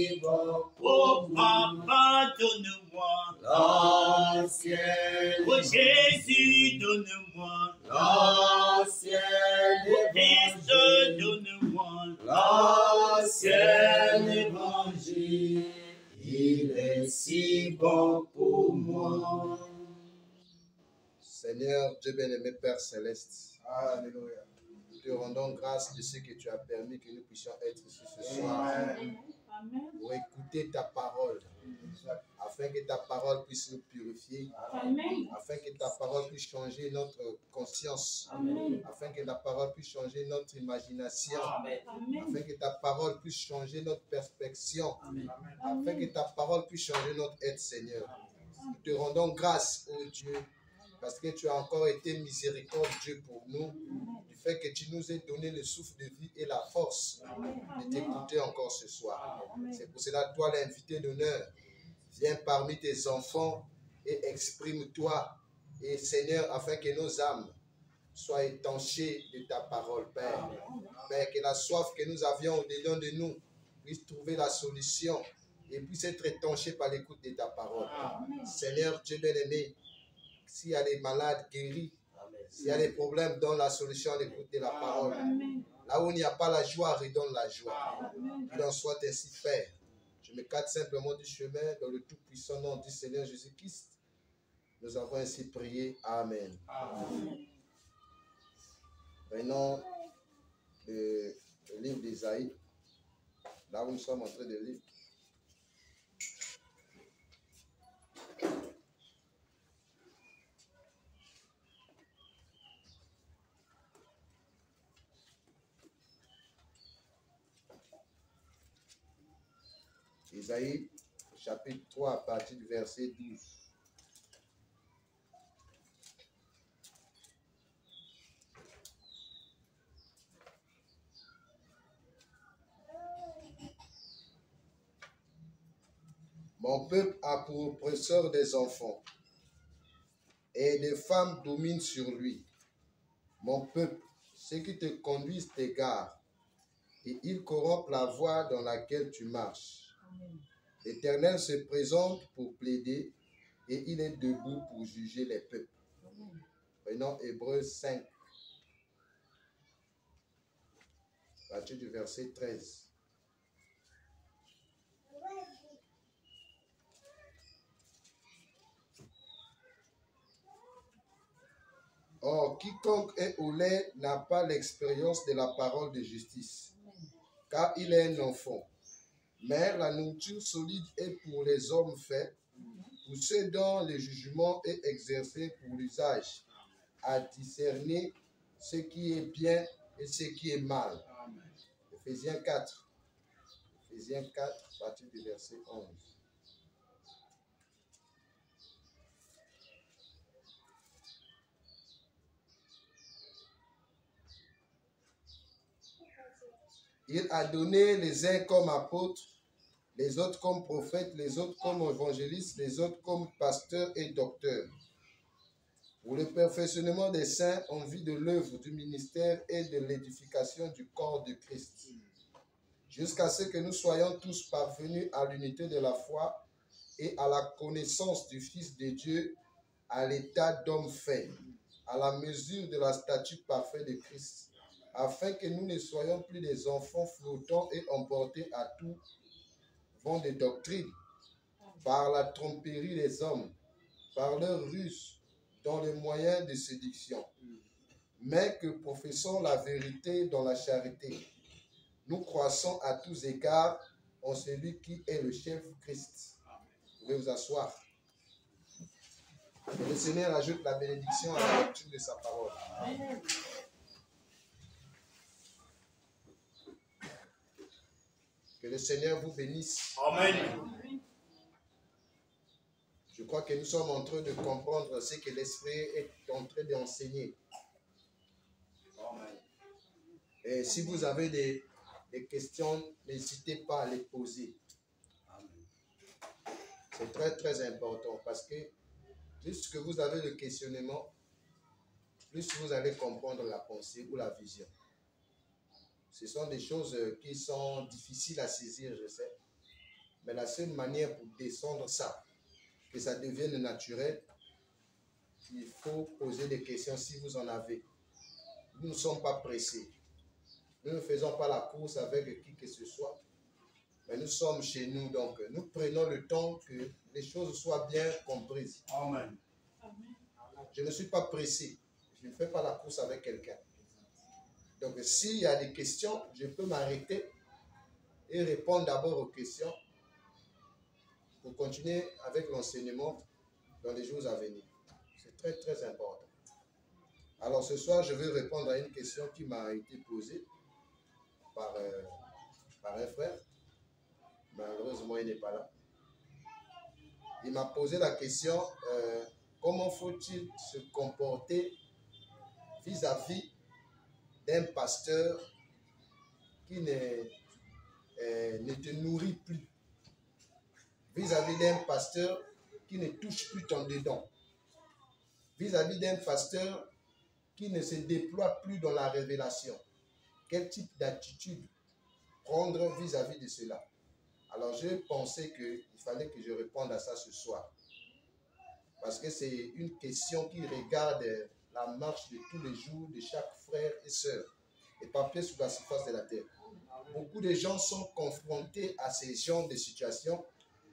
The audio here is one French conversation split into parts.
si bon Oh pour moi. Papa, donne-moi L'ancienne oh Jésus, donne-moi l'ancien Christ, évangile, donne-moi l'ancien évangile, il est si bon pour moi. Seigneur, Dieu bien-aimé, Père Céleste, Alléluia. nous te rendons grâce de ce que tu as permis que nous puissions être ici ce soir Amen. pour écouter ta parole, afin que ta parole puisse nous purifier, afin que ta parole puisse changer notre conscience, afin que ta parole puisse changer notre imagination, afin que ta parole puisse changer notre perspective, afin que ta parole puisse changer notre être, Seigneur. Nous te rendons grâce, ô Dieu, parce que tu as encore été miséricordieux pour nous, du fait que tu nous aies donné le souffle de vie et la force de t'écouter encore ce soir. C'est pour cela, toi, l'invité d'honneur, viens parmi tes enfants et exprime-toi, et Seigneur, afin que nos âmes soient étanchées de ta parole, Père. Père, que la soif que nous avions au-dedans de nous puisse trouver la solution et puisse être étanchée par l'écoute de ta parole. Seigneur, Dieu bien-aimé, s'il y a des malades guéris, s'il y a des problèmes, donne la solution à l'écoute de la parole. Là où il n'y a pas la joie, redonne la joie. Qu'il en soit ainsi, Père. Je m'écarte simplement du chemin dans le tout-puissant nom du Seigneur Jésus-Christ. Nous avons ainsi prié. Amen. Prenons le livre d'Ésaïe. Là où nous sommes en train de lire. Ésaïe, chapitre 3, à partir du verset 12. Mon peuple a pour oppresseur des enfants, et des femmes dominent sur lui. Mon peuple, ceux qui te conduisent t'égarent, et ils corrompent la voie dans laquelle tu marches. L'Éternel se présente pour plaider, et il est debout pour juger les peuples. Prenons Hébreux 5, à partir du verset 13. Or, quiconque est au lait n'a pas l'expérience de la parole de justice, car il est un enfant. Mais la nourriture solide est pour les hommes faits, pour ceux dont le jugement est exercé pour l'usage, à discerner ce qui est bien et ce qui est mal. Éphésiens 4. Éphésiens 4, à partir du verset 11. Il a donné les uns comme apôtres, les autres comme prophètes, les autres comme évangélistes, les autres comme pasteurs et docteurs, pour le perfectionnement des saints en vue de l'œuvre du ministère et de l'édification du corps de Christ, jusqu'à ce que nous soyons tous parvenus à l'unité de la foi et à la connaissance du Fils de Dieu, à l'état d'homme fait, à la mesure de la stature parfaite de Christ, afin que nous ne soyons plus des enfants flottants et emportés à tout vent de doctrine, par la tromperie des hommes, par leur ruse, dans les moyens de séduction, mais que professons la vérité dans la charité, nous croissons à tous égards en celui qui est le chef Christ. Vous pouvez vous asseoir. Que le Seigneur ajoute la bénédiction à la lecture de sa parole. Amen. Que le Seigneur vous bénisse. Amen. Je crois que nous sommes en train de comprendre ce que l'Esprit est en train d'enseigner. Et si vous avez des questions, n'hésitez pas à les poser. C'est très très important parce que plus que vous avez le questionnement, plus vous allez comprendre la pensée ou la vision. Ce sont des choses qui sont difficiles à saisir, je sais. Mais la seule manière pour descendre ça, que ça devienne naturel, il faut poser des questions si vous en avez. Nous ne sommes pas pressés. Nous ne faisons pas la course avec qui que ce soit. Mais nous sommes chez nous, donc nous prenons le temps que les choses soient bien comprises. Amen. Je ne suis pas pressé. Je ne fais pas la course avec quelqu'un. Donc s'il y a des questions, je peux m'arrêter et répondre d'abord aux questions pour continuer avec l'enseignement dans les jours à venir. C'est très très important. Alors ce soir, je vais répondre à une question qui m'a été posée par un frère. Malheureusement, il n'est pas là. Il m'a posé la question, comment faut-il se comporter vis-à-vis d'un pasteur qui ne te nourrit plus, vis-à-vis d'un pasteur qui ne touche plus ton dedans, vis-à-vis d'un pasteur qui ne se déploie plus dans la révélation. Quel type d'attitude prendre vis-à-vis de cela? Alors, j'ai pensé qu'il fallait que je réponde à ça ce soir. Parce que c'est une question qui regarde la marche de tous les jours de chaque frère et sœur, et pas plus sur la surface de la terre. Beaucoup de gens sont confrontés à ces genres de situations,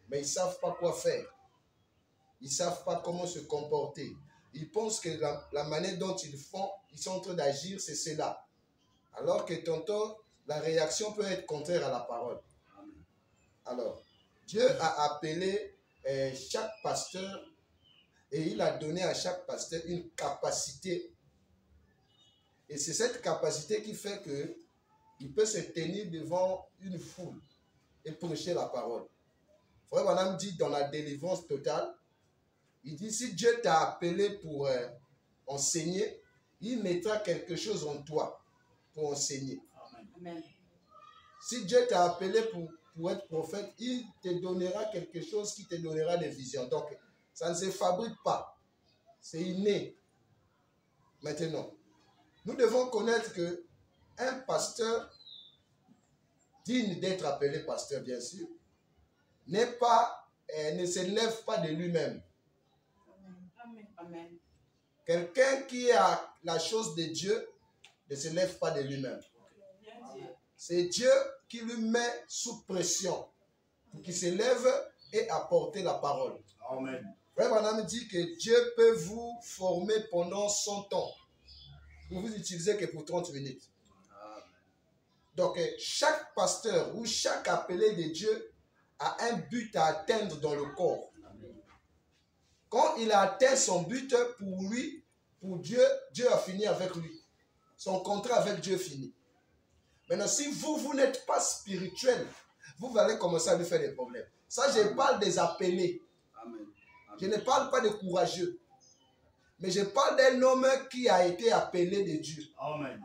mais ils ne savent pas quoi faire. Ils ne savent pas comment se comporter. Ils pensent que la manière dont ils font, ils sont en train d'agir, c'est cela. Alors que tantôt, la réaction peut être contraire à la parole. Alors, Dieu a appelé chaque pasteur et il a donné à chaque pasteur une capacité. Et c'est cette capacité qui fait qu'il peut se tenir devant une foule et prêcher la parole. Frère Branham dit dans la délivrance totale, il dit si Dieu t'a appelé pour enseigner, il mettra quelque chose en toi pour enseigner. Amen. Si Dieu t'a appelé pour être prophète, il te donnera quelque chose qui te donnera des visions. Donc, ça ne se fabrique pas. C'est inné. Maintenant, nous devons connaître qu'un pasteur digne d'être appelé pasteur, bien sûr, ne se lève pas de lui-même. Amen. Quelqu'un qui a la chose de Dieu ne se lève pas de lui-même. C'est Dieu qui lui met sous pression pour qu'il se lève et apporte la parole. Amen. Frère Branham dit que Dieu peut vous former pendant 100 ans pour vous utiliser que pour 30 minutes. Amen. Donc, chaque pasteur ou chaque appelé de Dieu a un but à atteindre dans le corps. Amen. Quand il a atteint son but pour lui, pour Dieu, Dieu a fini avec lui. Son contrat avec Dieu finit. Maintenant, si vous n'êtes pas spirituel, vous allez commencer à lui faire des problèmes. Ça, je parle des appelés. Amen. Je ne parle pas de courageux. Mais je parle d'un homme qui a été appelé de Dieu. Amen.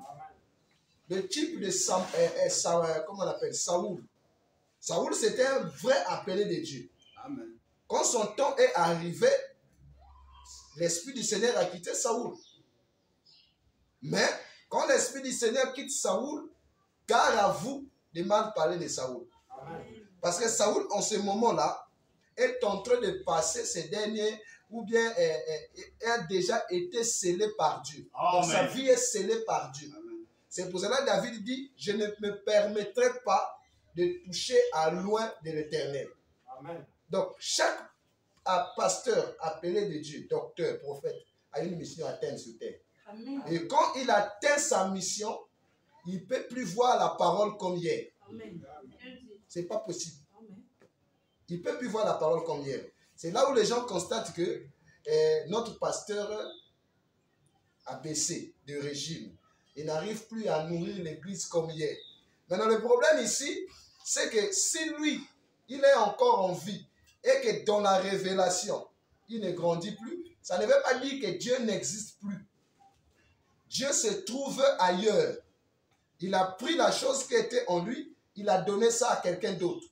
Le type de comment on appelle Saoul. Saoul, c'était un vrai appelé de Dieu. Amen. Quand son temps est arrivé, l'Esprit du Seigneur a quitté Saoul. Mais quand l'Esprit du Seigneur quitte Saoul, gare à vous de mal parler de Saoul. Amen. Parce que Saoul, en ce moment-là, est en train de passer ces derniers, ou bien a déjà été scellé par Dieu. Amen. Donc sa vie est scellée par Dieu. Amen. C'est pour cela que David dit, je ne me permettrai pas de toucher à loin de l'Éternel. Amen. Donc chaque pasteur appelé de Dieu, docteur, prophète, a une mission à atteindre sur terre. Amen. Et quand il atteint sa mission, il ne peut plus voir la parole comme hier. Amen. Ce n'est pas possible. Il ne peut plus voir la parole comme hier. C'est là où les gens constatent que notre pasteur a baissé de régime. Il n'arrive plus à nourrir l'église comme hier. Maintenant, le problème ici, c'est que si lui, il est encore en vie et que dans la révélation, il ne grandit plus, ça ne veut pas dire que Dieu n'existe plus. Dieu se trouve ailleurs. Il a pris la chose qui était en lui, il a donné ça à quelqu'un d'autre.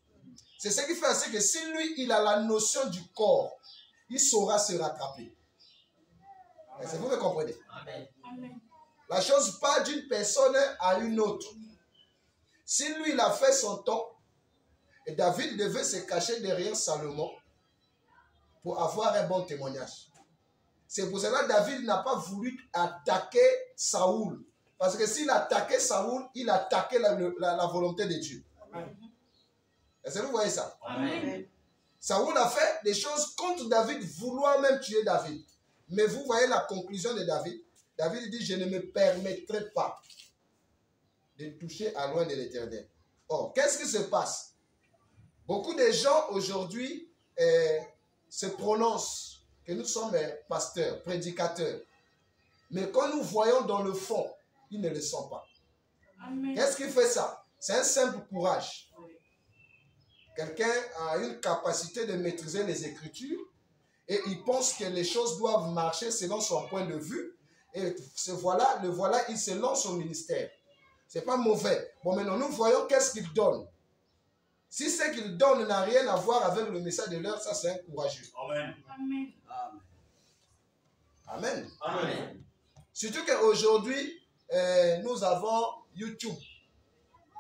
C'est ce qui fait ainsi que si lui, il a la notion du corps, il saura se rattraper. Est-ce que vous me comprenez? Amen. La chose part d'une personne à une autre. Si lui, il a fait son temps, Et David devait se cacher derrière Salomon pour avoir un bon témoignage. C'est pour cela que David n'a pas voulu attaquer Saoul. Parce que s'il attaquait Saoul, il attaquait la volonté de Dieu. Est-ce que vous voyez ça? Amen. Saoul a fait des choses contre David, vouloir même tuer David. Mais vous voyez la conclusion de David. David dit, je ne me permettrai pas de toucher à loin de l'Éternel. Or, qu'est-ce qui se passe? Beaucoup de gens aujourd'hui se prononcent que nous sommes pasteurs, prédicateurs. Mais quand nous voyons dans le fond, ils ne le sont pas. Qu'est-ce qui fait ça? C'est un simple courage. Quelqu'un a une capacité de maîtriser les Écritures et il pense que les choses doivent marcher selon son point de vue. Et le voilà, il se lance au ministère. Ce n'est pas mauvais. Bon, maintenant, nous voyons qu'est-ce qu'il donne. Si ce qu'il donne n'a rien à voir avec le message de l'heure, ça c'est un courageux. Amen. Amen. Amen. Amen. Surtout qu'aujourd'hui, nous avons YouTube.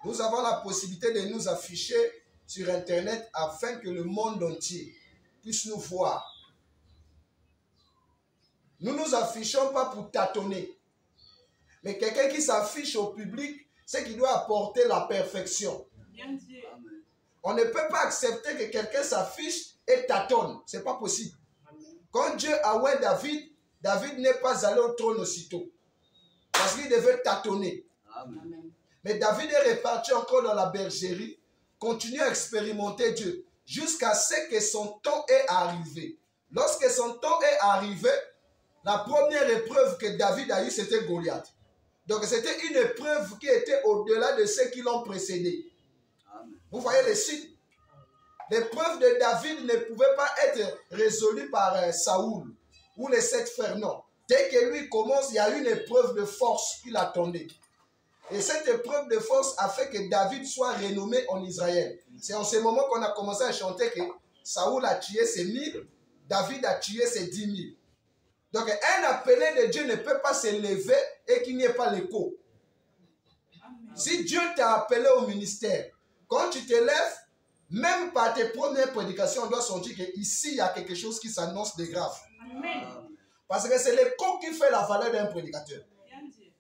Nous avons la possibilité de nous afficher sur Internet afin que le monde entier puisse nous voir. Nous ne nous affichons pas pour tâtonner. Mais quelqu'un qui s'affiche au public, c'est qu'il doit apporter la perfection. Bien dit. On ne peut pas accepter que quelqu'un s'affiche et tâtonne. Ce n'est pas possible. Quand Dieu a oint David, David n'est pas allé au trône aussitôt. Parce qu'il devait tâtonner. Amen. Mais David est reparti encore dans la bergerie, continue à expérimenter Dieu, jusqu'à ce que son temps est arrivé. Lorsque son temps est arrivé, la première épreuve que David a eue, c'était Goliath. Donc c'était une épreuve qui était au-delà de ceux qui l'ont précédé. Amen. Vous voyez les signes? L'épreuve de David ne pouvait pas être résolue par Saoul ou les 7 frères, non. Dès que lui commence, il y a une épreuve de force qui l'attendait. Et cette épreuve de force a fait que David soit renommé en Israël. C'est en ce moment qu'on a commencé à chanter que Saoul a tué ses 1000, David a tué ses 10 000. Donc un appelé de Dieu ne peut pas se lever et qu'il n'y ait pas l'écho. Si Dieu t'a appelé au ministère, quand tu te lèves, même par tes premières prédications, on doit sentir qu'ici, il y a quelque chose qui s'annonce de grave. Amen. Parce que c'est l'écho qui fait la valeur d'un prédicateur. Bien dit.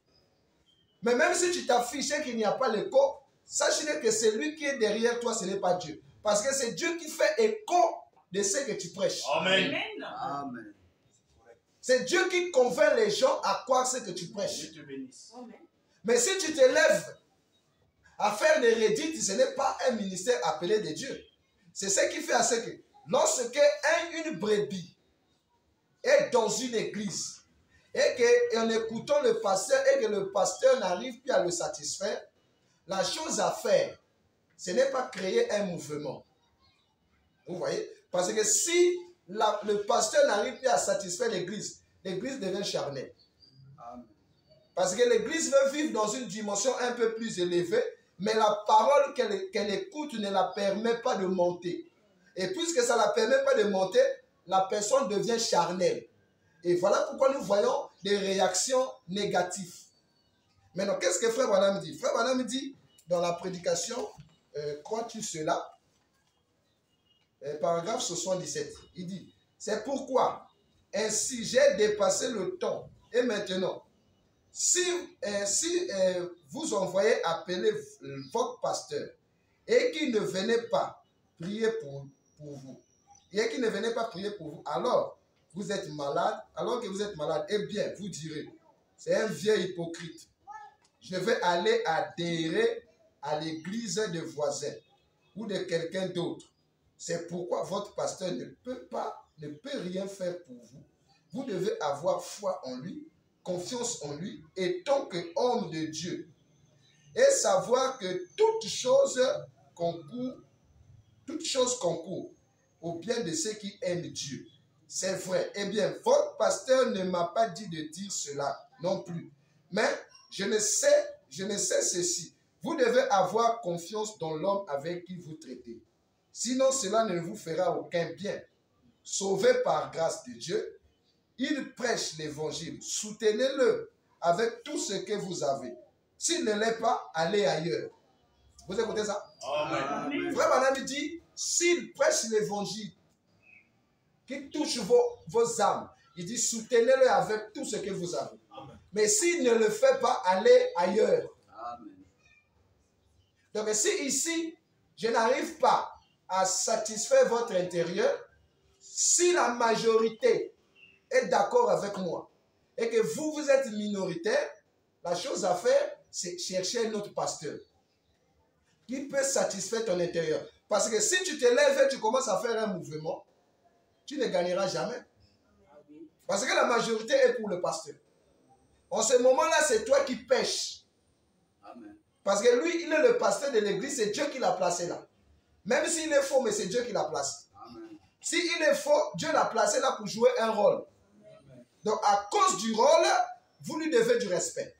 Mais même si tu t'affiches et qu'il n'y a pas l'écho, sache que celui qui est derrière toi, ce n'est pas Dieu. Parce que c'est Dieu qui fait écho de ce que tu prêches. Amen. Amen. C'est Dieu qui convainc les gens à croire ce que tu prêches. Dieu te bénisse. Amen. Mais si tu te lèves à faire des rédits, ce n'est pas un ministère appelé de Dieu. C'est ce qui fait à ce que lorsque une brebis est dans une église et qu'en écoutant le pasteur et que le pasteur n'arrive plus à le satisfaire, la chose à faire, ce n'est pas créer un mouvement. Vous voyez? Parce que si le pasteur n'arrive plus à satisfaire l'église, l'église devient charnelle. Amen. Parce que l'église veut vivre dans une dimension un peu plus élevée, mais la parole qu'elle écoute ne la permet pas de monter. Et puisque ça ne la permet pas de monter, la personne devient charnelle. Et voilà pourquoi nous voyons des réactions négatives. Maintenant, qu'est-ce que Frère Branham dit? Frère Branham dit dans la prédication, crois-tu cela? Paragraphe 77, il dit, c'est pourquoi ainsi j'ai dépassé le temps. Et maintenant, si vous envoyez appeler votre pasteur et qu'il ne venait pas prier pour vous, et qu'il ne venait pas prier pour vous, alors vous êtes malade, alors que vous êtes malade, eh bien, vous direz, c'est un vieil hypocrite. Je vais aller adhérer à l'église de voisins ou de quelqu'un d'autre. C'est pourquoi votre pasteur ne peut rien faire pour vous. Vous devez avoir foi en lui, confiance en lui, et tant qu'homme de Dieu. Et savoir que toute chose concourt au bien de ceux qui aiment Dieu. C'est vrai. Eh bien, votre pasteur ne m'a pas dit de dire cela non plus. Mais je ne sais ceci. Vous devez avoir confiance dans l'homme avec qui vous traitez. Sinon, cela ne vous fera aucun bien. Sauvé par grâce de Dieu, il prêche l'évangile. Soutenez-le avec tout ce que vous avez. S'il ne l'est pas, allez ailleurs. Vous écoutez ça? Amen. Frère Branham dit, s'il prêche l'évangile qui touche vos âmes, il dit, soutenez-le avec tout ce que vous avez. Amen. Mais s'il ne le fait pas, allez ailleurs. Amen. Donc si ici, je n'arrive pas à satisfaire votre intérieur, si la majorité est d'accord avec moi et que vous êtes minoritaire, la chose à faire, c'est chercher un autre pasteur qui peut satisfaire ton intérieur. Parce que si tu te lèves et tu commences à faire un mouvement, tu ne gagneras jamais. Parce que la majorité est pour le pasteur. En ce moment-là, c'est toi qui pêches. Amen. Parce que lui, il est le pasteur de l'église, c'est Dieu qui l'a placé là. Même s'il est faux, mais c'est Dieu qui l'a placé. Amen. S'il est faux, Dieu l'a placé là pour jouer un rôle. Donc, à cause du rôle, vous lui devez du respect.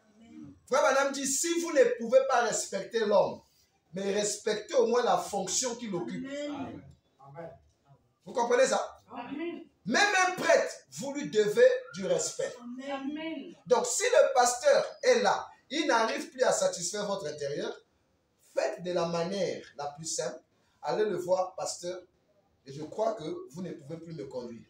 Frère Branham dit, si vous ne pouvez pas respecter l'homme, mais respectez au moins la fonction qu'il occupe. Amen. Vous comprenez ça? Amen. Même un prêtre, vous lui devez du respect. Amen. Donc, si le pasteur est là, il n'arrive plus à satisfaire votre intérieur, faites de la manière la plus simple. Allez le voir, pasteur, et je crois que vous ne pouvez plus me conduire.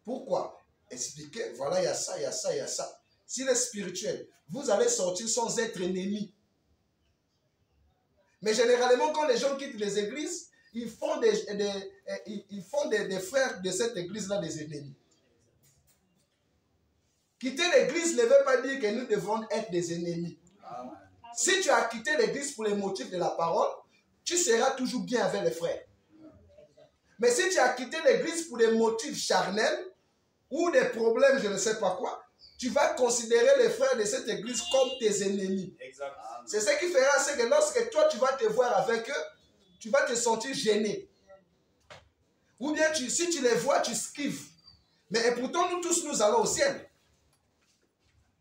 Pourquoi? Expliquez, voilà, il y a ça, il y a ça, il y a ça. S'il est spirituel, vous allez sortir sans être ennemi. Mais généralement, quand les gens quittent les églises, ils font des frères de cette église-là des ennemis. Quitter l'église ne veut pas dire que nous devons être des ennemis. Amen. Si tu as quitté l'église pour les motifs de la parole, tu seras toujours bien avec les frères. Mais si tu as quitté l'église pour des motifs charnels ou des problèmes, je ne sais pas quoi, tu vas considérer les frères de cette église comme tes ennemis. Exact. C'est ce qui fera, c'est que lorsque toi tu vas te voir avec eux, tu vas te sentir gêné. Ou bien si tu les vois, tu esquives. Mais pourtant, nous tous, nous allons au ciel.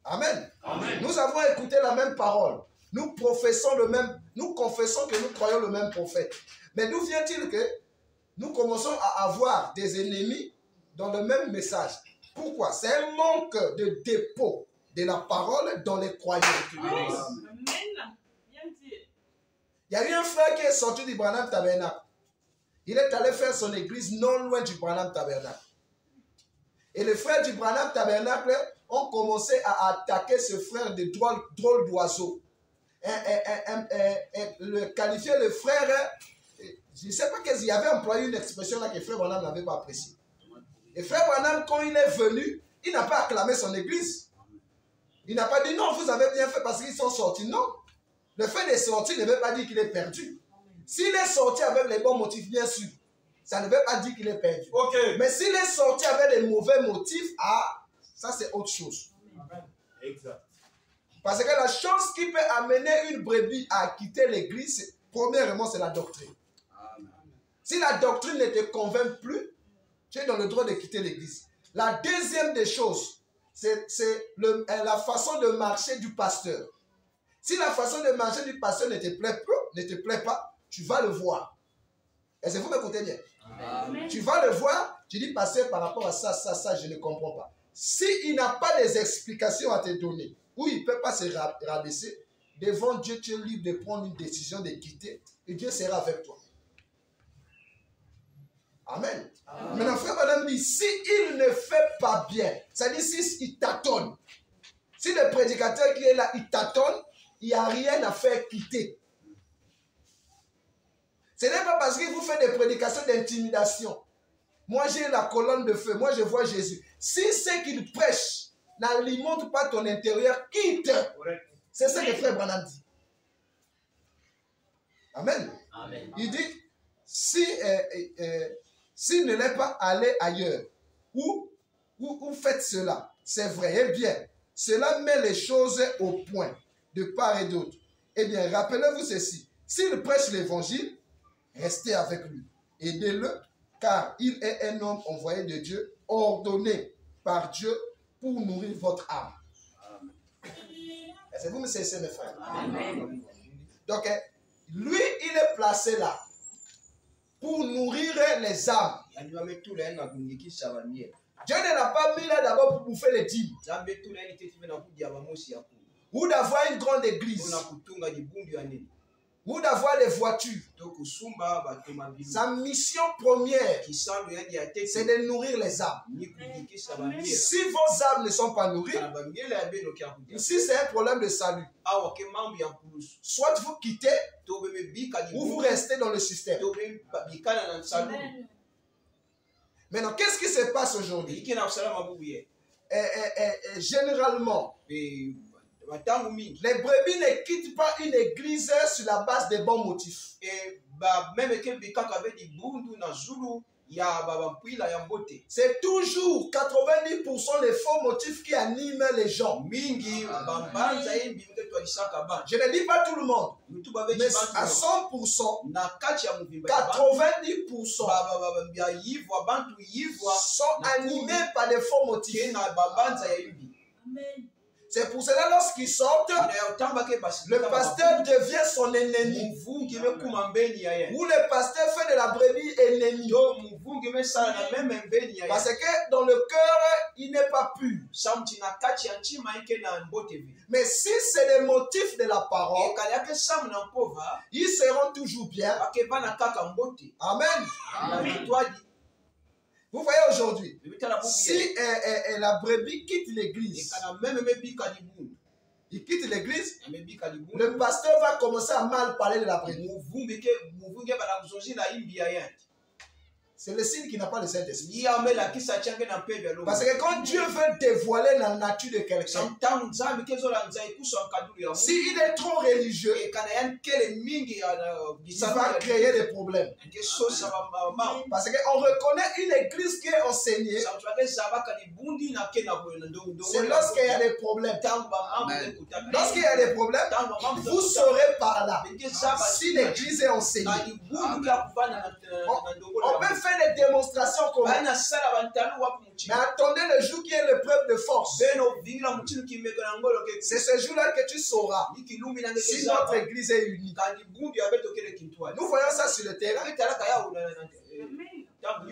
Amen. Amen. Nous avons écouté la même parole. Nous professons le même, nous confessons que nous croyons le même prophète. Mais d'où vient-il que nous commençons à avoir des ennemis dans le même message? Pourquoi? C'est un manque de dépôt de la parole dans les croyants. Amen. Amen. Bien dit. Il y a eu un frère qui est sorti du Branham Tabernacle. Il est allé faire son église non loin du Branham Tabernacle. Et les frères du Branham Tabernacle ont commencé à attaquer ce frère de drôle d'oiseau. Le qualifier le frère, je ne sais pas qu'est-ce qu'il avait employé une expression là que frère Branham n'avait pas appréciée. Et frère Branham, quand il est venu, il n'a pas acclamé son église. Il n'a pas dit non, vous avez bien fait parce qu'ils sont sortis. Non. Le fait de sortir ne veut pas dire qu'il est perdu. S'il est sorti avec les bons motifs, bien sûr, ça ne veut pas dire qu'il est perdu. Ok. Mais s'il est sorti avec les mauvais motifs, ça c'est autre chose. Exact. Parce que la chose qui peut amener une brebis à quitter l'église, premièrement, c'est la doctrine. Amen. Si la doctrine ne te convainc plus, tu es dans le droit de quitter l'église. La deuxième des choses, c'est la façon de marcher du pasteur. Si la façon de marcher du pasteur ne te plaît pas, tu vas le voir. Est-ce que vous m'écoutez bien? Amen. Tu vas le voir, tu dis, pasteur, par rapport à ça, je ne comprends pas. S'il n'a pas des explications à te donner, ou il ne peut pas se rabaisser, devant Dieu, tu es libre de prendre une décision de quitter, et Dieu sera avec toi. Amen. Maintenant, frère madame dit, si il ne fait pas bien, c'est-à-dire s'il tâtonne, si le prédicateur qui est là, il tâtonne, il n'y a rien à faire quitter. Ce n'est pas parce qu'il vous fait des prédications d'intimidation. Moi, j'ai la colonne de feu. Moi, je vois Jésus. Si ce qu'il prêche n'alimente pas ton intérieur, quitte. C'est ce que frère Branham dit. Amen. Amen. Il dit, s'il ne l'est pas, allez ailleurs. Ou faites cela. C'est vrai. Eh bien, cela met les choses au point, de part et d'autre. Eh bien, rappelez-vous ceci. S'il prêche l'évangile, restez avec lui. Aidez-le, car il est un homme envoyé de Dieu, ordonné par Dieu pour nourrir votre âme. Amen. Est-ce que vous me cessez, mes frères? Amen. Donc, lui, il est placé là pour nourrir les âmes. Dieu ne l'a pas mis là d'abord pour bouffer les dîmes. ou d'avoir une grande église, ou d'avoir des voitures. Sa mission première, c'est de nourrir les âmes. Si vos âmes ne sont pas nourries, ici c'est un problème de salut. Soit vous quittez, ou vous restez dans le système. Maintenant, qu'est-ce qui se passe aujourd'hui? Généralement, les brebis ne quittent pas une église sur la base des bons motifs. C'est toujours 90% les faux motifs qui animent les gens. Je ne dis pas tout le monde, mais à 100%, 90% sont animés par des faux motifs. C'est pour cela, lorsqu'ils sortent, le pasteur devient son ennemi. Ou le pasteur fait de la brebis ennemi. Parce que dans le cœur, il n'est pas pur. Mais si c'est le motif de la parole, ils seront toujours bien. Amen. Vous voyez aujourd'hui, si la brebis quitte l'église, il quitte l'église, le pasteur va commencer à mal parler de la brebis. C'est le signe qu'il n'a pas le Saint-Esprit. Parce que quand Dieu veut dévoiler la nature de quelqu'un, s'il est trop religieux, ça va créer des problèmes. Parce qu'on reconnaît une église qui est enseignée, c'est lorsqu'il y a des problèmes. Lorsqu'il y a des problèmes, vous saurez par là si l'église est enseignée. On peut faire des démonstrations comme ça. Mais attendez le jour qui est l'épreuve de force. C'est ce jour-là que tu sauras si notre église est unie. Nous voyons ça sur le terrain.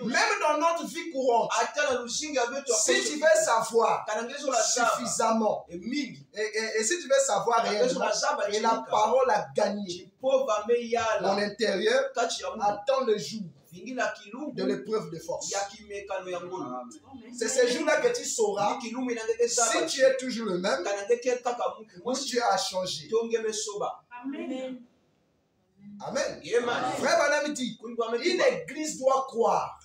Même dans notre vie courante, si tu veux savoir suffisamment et si tu veux savoir réellement, et la parole a gagné mon intérieur, attends le jour de l'épreuve de force. C'est ce jour-là que tu sauras si tu es toujours le même ou tu as changé. Amen. Frère Branham dit, une église doit croire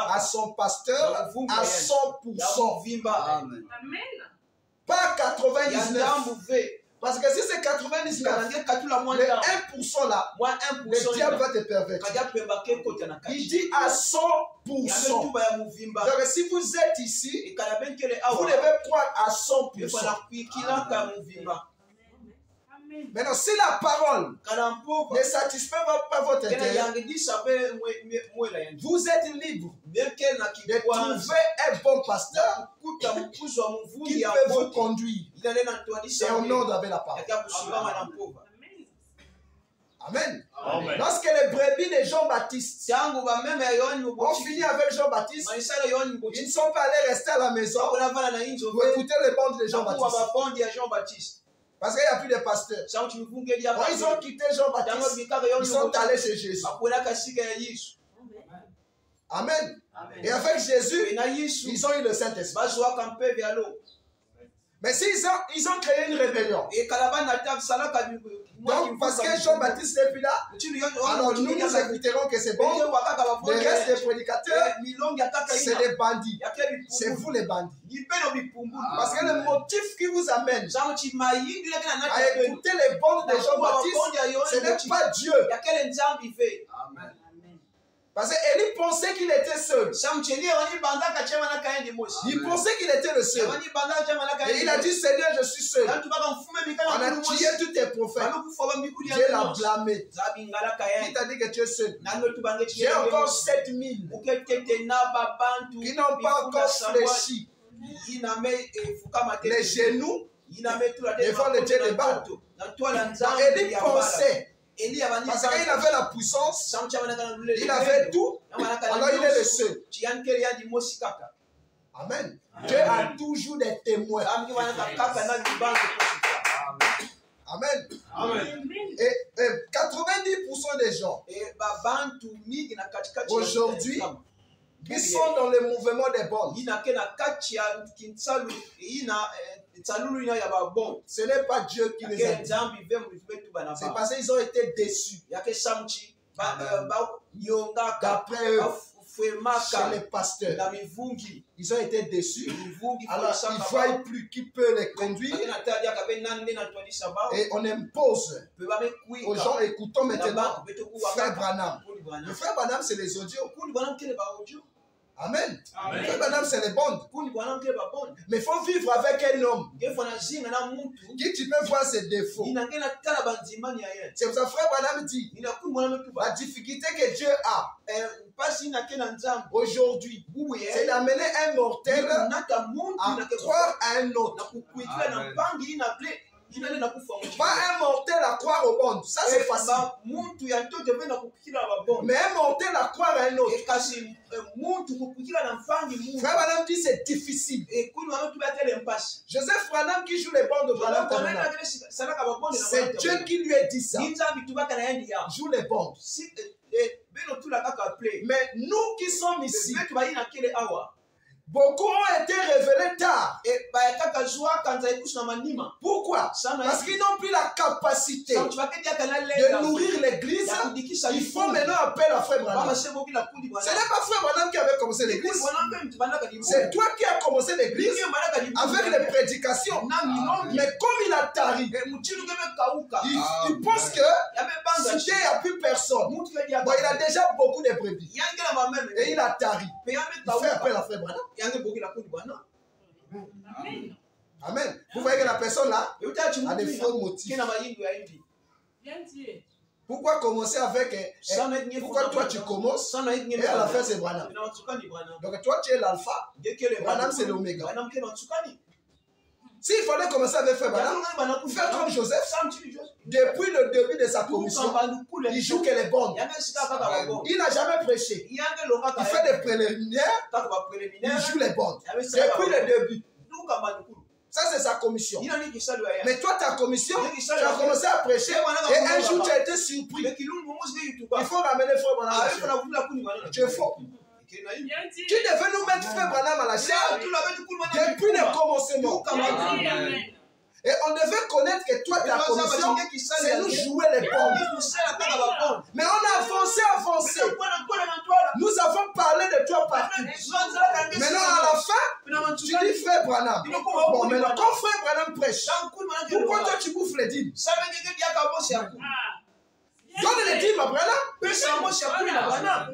à son pasteur à 100%. Pas 99%. Parce que si c'est 99, le 1% là, le diable va te pervertir. Il dit à 100%. Donc si vous êtes ici, vous devez croire à 100%. Maintenant, si la parole ne satisfait pas votre intérêt, vous êtes libre de trouver un bon pasteur qui peut vous conduire. C'est en ordre avec la parole. Amen. Lorsque les brebis de Jean-Baptiste ont fini avec Jean-Baptiste, ils ne sont pas allés rester à la maison pour écouter les bandes de Jean-Baptiste. Parce qu'il n'y a plus de pasteurs. Quand ils ont quitté Jean-Baptiste, ils sont allés chez Jésus. Amen. Et avec Jésus, ils ont eu le Saint-Esprit. Mais s'ils ont créé une rébellion, donc parce que Jean-Baptiste n'est plus là, alors nous écouterons que c'est bon. Le reste des prédicateurs, c'est des bandits. C'est vous les bandits. Parce que le motif qui vous amène à écouter les bandes de Jean-Baptiste, ce n'est pas Dieu. Amen. Parce qu'Élie pensait qu'il était seul. Il pensait qu'il était le seul. Et il a dit, Seigneur, je suis seul. On a tué tous tes prophètes. Dieu l'a blâmé. Qui t'a dit que tu es seul? J'ai encore 7000 qui n'ont pas encore fléchi les genoux devant le Dieu des balles. Élie pensait, parce qu'il avait la puissance, il avait tout, alors il est le seul. Amen. Dieu a toujours des témoins. Amen. Amen. Et 90% des gens aujourd'hui qui sont dans le mouvement des bonnes, ce n'est pas Dieu qui les a dit. C'est parce qu'ils ont été déçus. D'après eux, chez les pasteurs, ils ont été déçus. Alors, ils ne voient plus qui peut les conduire. Et on impose aux gens, écoutons maintenant Frère Branham. Le Frère Branham, c'est les audios. Amen. Amen. Frère Branham, c'est les bondes. Mais il faut vivre avec un homme qui tu peux voir ses défauts. C'est pour ça que Frère Branham dit la difficulté que Dieu a aujourd'hui, c'est d'amener un mortel à croire à un autre. Pas un mortel à croire au monde, ça c'est facile. Mais un mortel à croire à un autre. Frère Branham dit c'est difficile. Joseph Branham qui joue les bandes de Branham, c'est Dieu qui lui a dit ça. Joue les bandes. Mais nous qui sommes ici, beaucoup ont été révélés tard. Pourquoi? Parce qu'ils n'ont plus la capacité de nourrir l'église. Ils font maintenant appel à Frère Branham. Ce n'est pas Frère Branham qui avait commencé l'église. C'est toi qui as commencé l'église avec les prédications. Mais comme il a tari, il pense que si il n'y a plus personne, bon, il a déjà beaucoup de brebis. Et il a tari. Il fait appel à Frère Branham. Amen. Vous voyez que la personne là a des faux motifs. Pourquoi commencer avec pourquoi toi tu commences et à la fin c'est Branham? Donc toi tu es l'alpha, Branham c'est l'oméga. S'il fallait commencer avec Frère Branham, faire comme Joseph, depuis le début de sa commission, il joue que les bonnes. Il n'a jamais prêché. Il fait des préliminaires, il joue les bonnes. Depuis le début. Ça, c'est sa commission. Mais toi, ta commission, tu as commencé à prêcher et un jour, tu as été surpris. Il faut ramener Frère Branham à la chair. Tu es faux. Tu devais nous mettre Frère Branham à la chair depuis le commencement. Et on devait connaître que toi, ta commission, c'est nous jouer les bombes. Mais on a avancé. Nous avons parlé de toi partout. Maintenant, à la fin, tu dis Frère Branham. Bon, maintenant, quand Frère Branham prêche, pourquoi toi tu bouffes les dîmes? Donne les dîmes à Branham.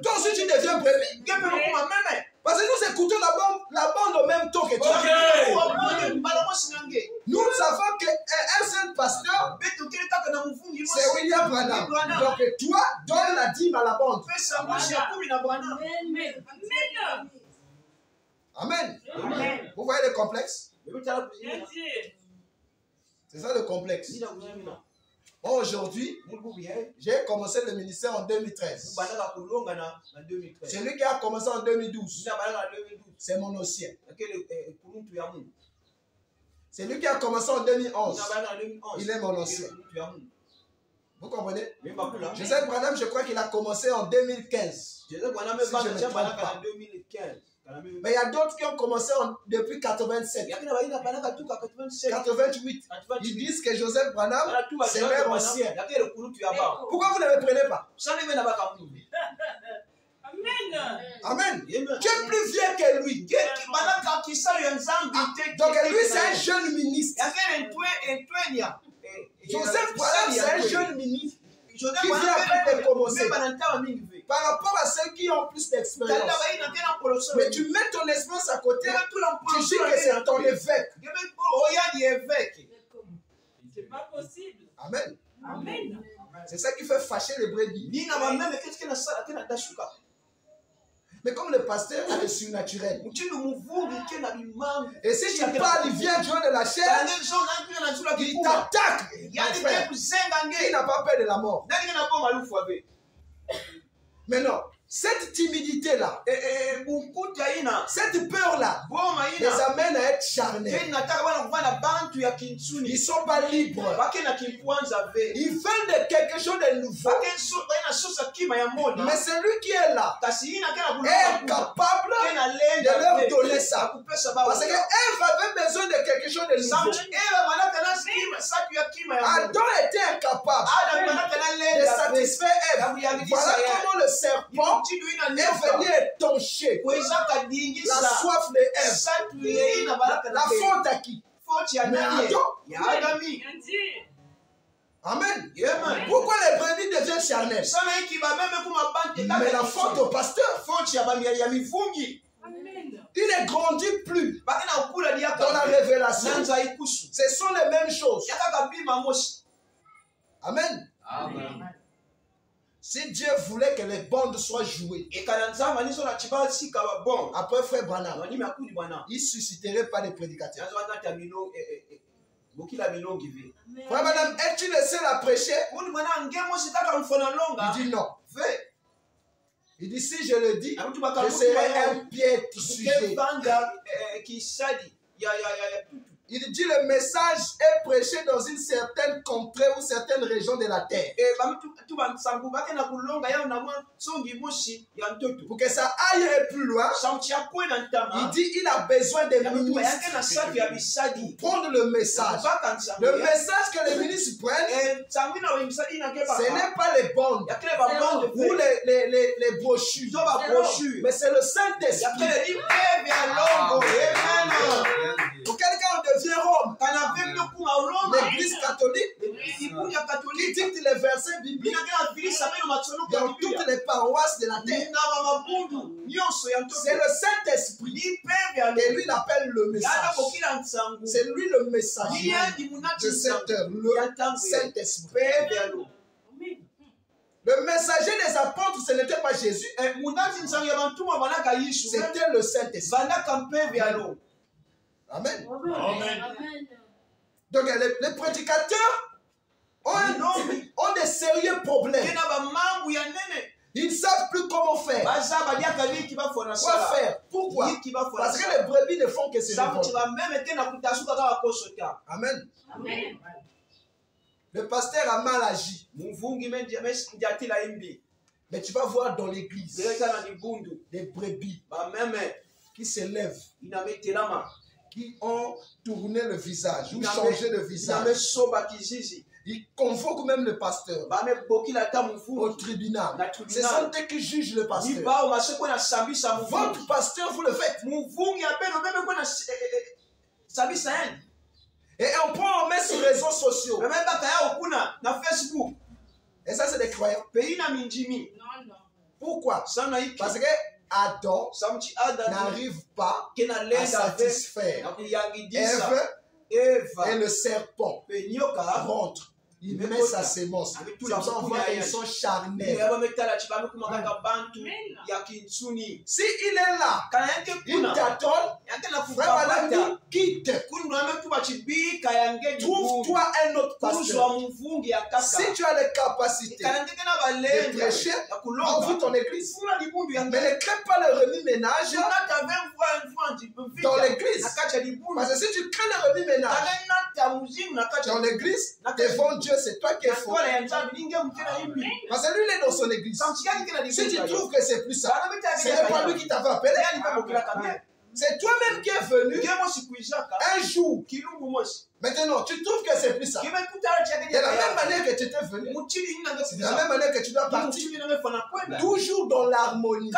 Toi aussi, tu deviens brebis. Parce que nous écoutons la bande au même temps que toi. Nous savons qu'un seul pasteur, c'est William Branham. Donc toi, donne la dîme à la bande. Amen. Vous voyez le complexe? C'est ça le complexe. Moi, aujourd'hui, j'ai commencé le ministère en 2013. Celui qui a commencé en 2012, c'est mon ancien. Celui qui a commencé en 2011, il est mon ancien. Vous comprenez? Joseph Branham, je crois qu'il a commencé en 2015. Si je ne me trompe pas. Mais il y a d'autres qui ont commencé depuis 87, 88. Ils disent que Joseph Branham, c'est leur ancien. Pourquoi vous ne le prenez pas? Amen. Tu es plus vieux que lui. Donc lui, c'est un jeune ministre. Joseph Branham, c'est un jeune ministre qui vient après de commencer. Par rapport à ceux qui ont plus d'expérience. Mais tu mets ton expérience à côté, tu dis que c'est ton évêque. C'est pas possible. Amen. Amen. C'est ça qui fait fâcher les brebis. Mais comme le pasteur est surnaturel. Et si tu parles, il vient jouer de la chair, il t'attaque. Il n'a pas peur de la mort. Mais non, Cette timidité-là, cette peur-là, les amène à être charnels. Ils ne sont pas libres. Ils veulent quelque chose de nouveau. Mais celui qui est là est capable de leur donner ça. Parce que Ève avait besoin de quelque chose de nouveau. Adam était incapable de satisfaire Ève. Voilà comment le serpent est venu étancher la soif de Ève. La faute à qui? Mais Adam. Amen. Pourquoi les brebis deviennent charnelles? Mais la faute au pasteur. Il ne grandit plus dans la révélation. Ce sont les mêmes choses. Amen. Si Dieu voulait que les bandes soient jouées, après frère Branham, il ne susciterait pas les prédicateurs. Frère Branham, es-tu le seul à prêcher? Il dit non. Il dit si je le dis, je serai un piètre sujet. Il dit le message est prêché dans une certaine contrée ou certaines régions de la terre. Pour que ça aille plus loin, il dit il a besoin des ministres pour prendre le message. Le message que les ministres prennent, ce n'est pas les bandes ou les brochures, mais c'est le Saint-Esprit. Pour quelqu'un devient Rome, l'église catholique qui dicte les versets bibliques dans toutes les paroisses de la terre. C'est le Saint-Esprit et lui l'appelle le message. C'est lui le messager de cette heure, le Saint-Esprit. Le messager des apôtres, ce n'était pas Jésus, c'était le Saint-Esprit. Amen. Donc les prédicateurs ont des sérieux problèmes. Ils ne savent plus comment faire. Quoi faire? Pourquoi? Parce que les brebis ne font que se répondre. Amen. Le pasteur a mal agi. Mais tu vas voir dans l'église des brebis qui se lèvent, qui ont tourné le visage ou changé le visage. Ils convoquent même le pasteur au tribunal. Ce sont eux qui jugent le pasteur. Votre pasteur, vous le faites. Et on prend, on met sur les réseaux sociaux. Et ça, c'est des croyants. Pourquoi? Parce que Adam n'arrive pas à satisfaire Ève et le serpent rentre. Il met sa sémence. On voit qu'ils sont charnels. Si il est là, il t'attend, frère Madame dit, quitte. Trouve-toi un autre pasteur. Si tu as les capacités de prêcher, ouvre ton église. Mais ne crée pas le remis-ménage dans l'église. Parce que si tu crées le remis-ménage dans l'église, devant Dieu, c'est toi qui es faux. Parce que lui, il est dans son église. Si tu trouves que c'est plus ça, ce n'est pas lui qui t'avait appelé. C'est toi-même qui es venu un jour. Maintenant, tu trouves que c'est plus ça. De la même manière que tu étais venu, c'est de la même manière que tu dois partir. Toujours dans l'harmonie.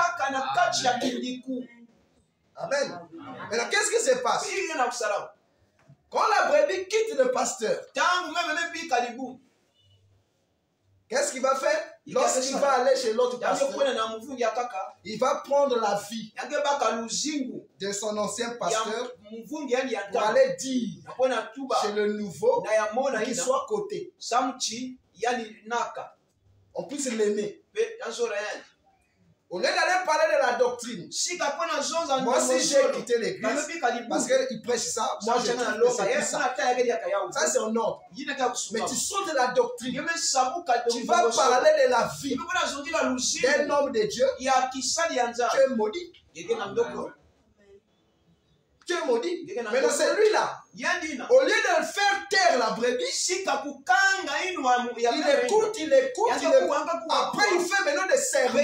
Amen. Maintenant, qu'est-ce qui se passe? Quand la brebis quitte le pasteur, qu'est-ce qu'il va faire? Lorsqu'il va aller chez l'autre pasteur, il va prendre la vie de son ancien pasteur pour aller dire chez le nouveau qu'il soit coté. On puisse l'aimer. Au lieu d'aller parler de la doctrine, moi aussi j'ai quitté l'église parce qu'il prêche ça. Moi je trouve que c'est plus ça. Ça c'est un ordre. Mais tu sors de la doctrine. Tu vas parler de la vie d'un homme de Dieu. Tu es maudit. Tu es maudit. Mais dans celui-là, au lieu de faire taire la brebis, il écoute. Après, il fait maintenant des sermons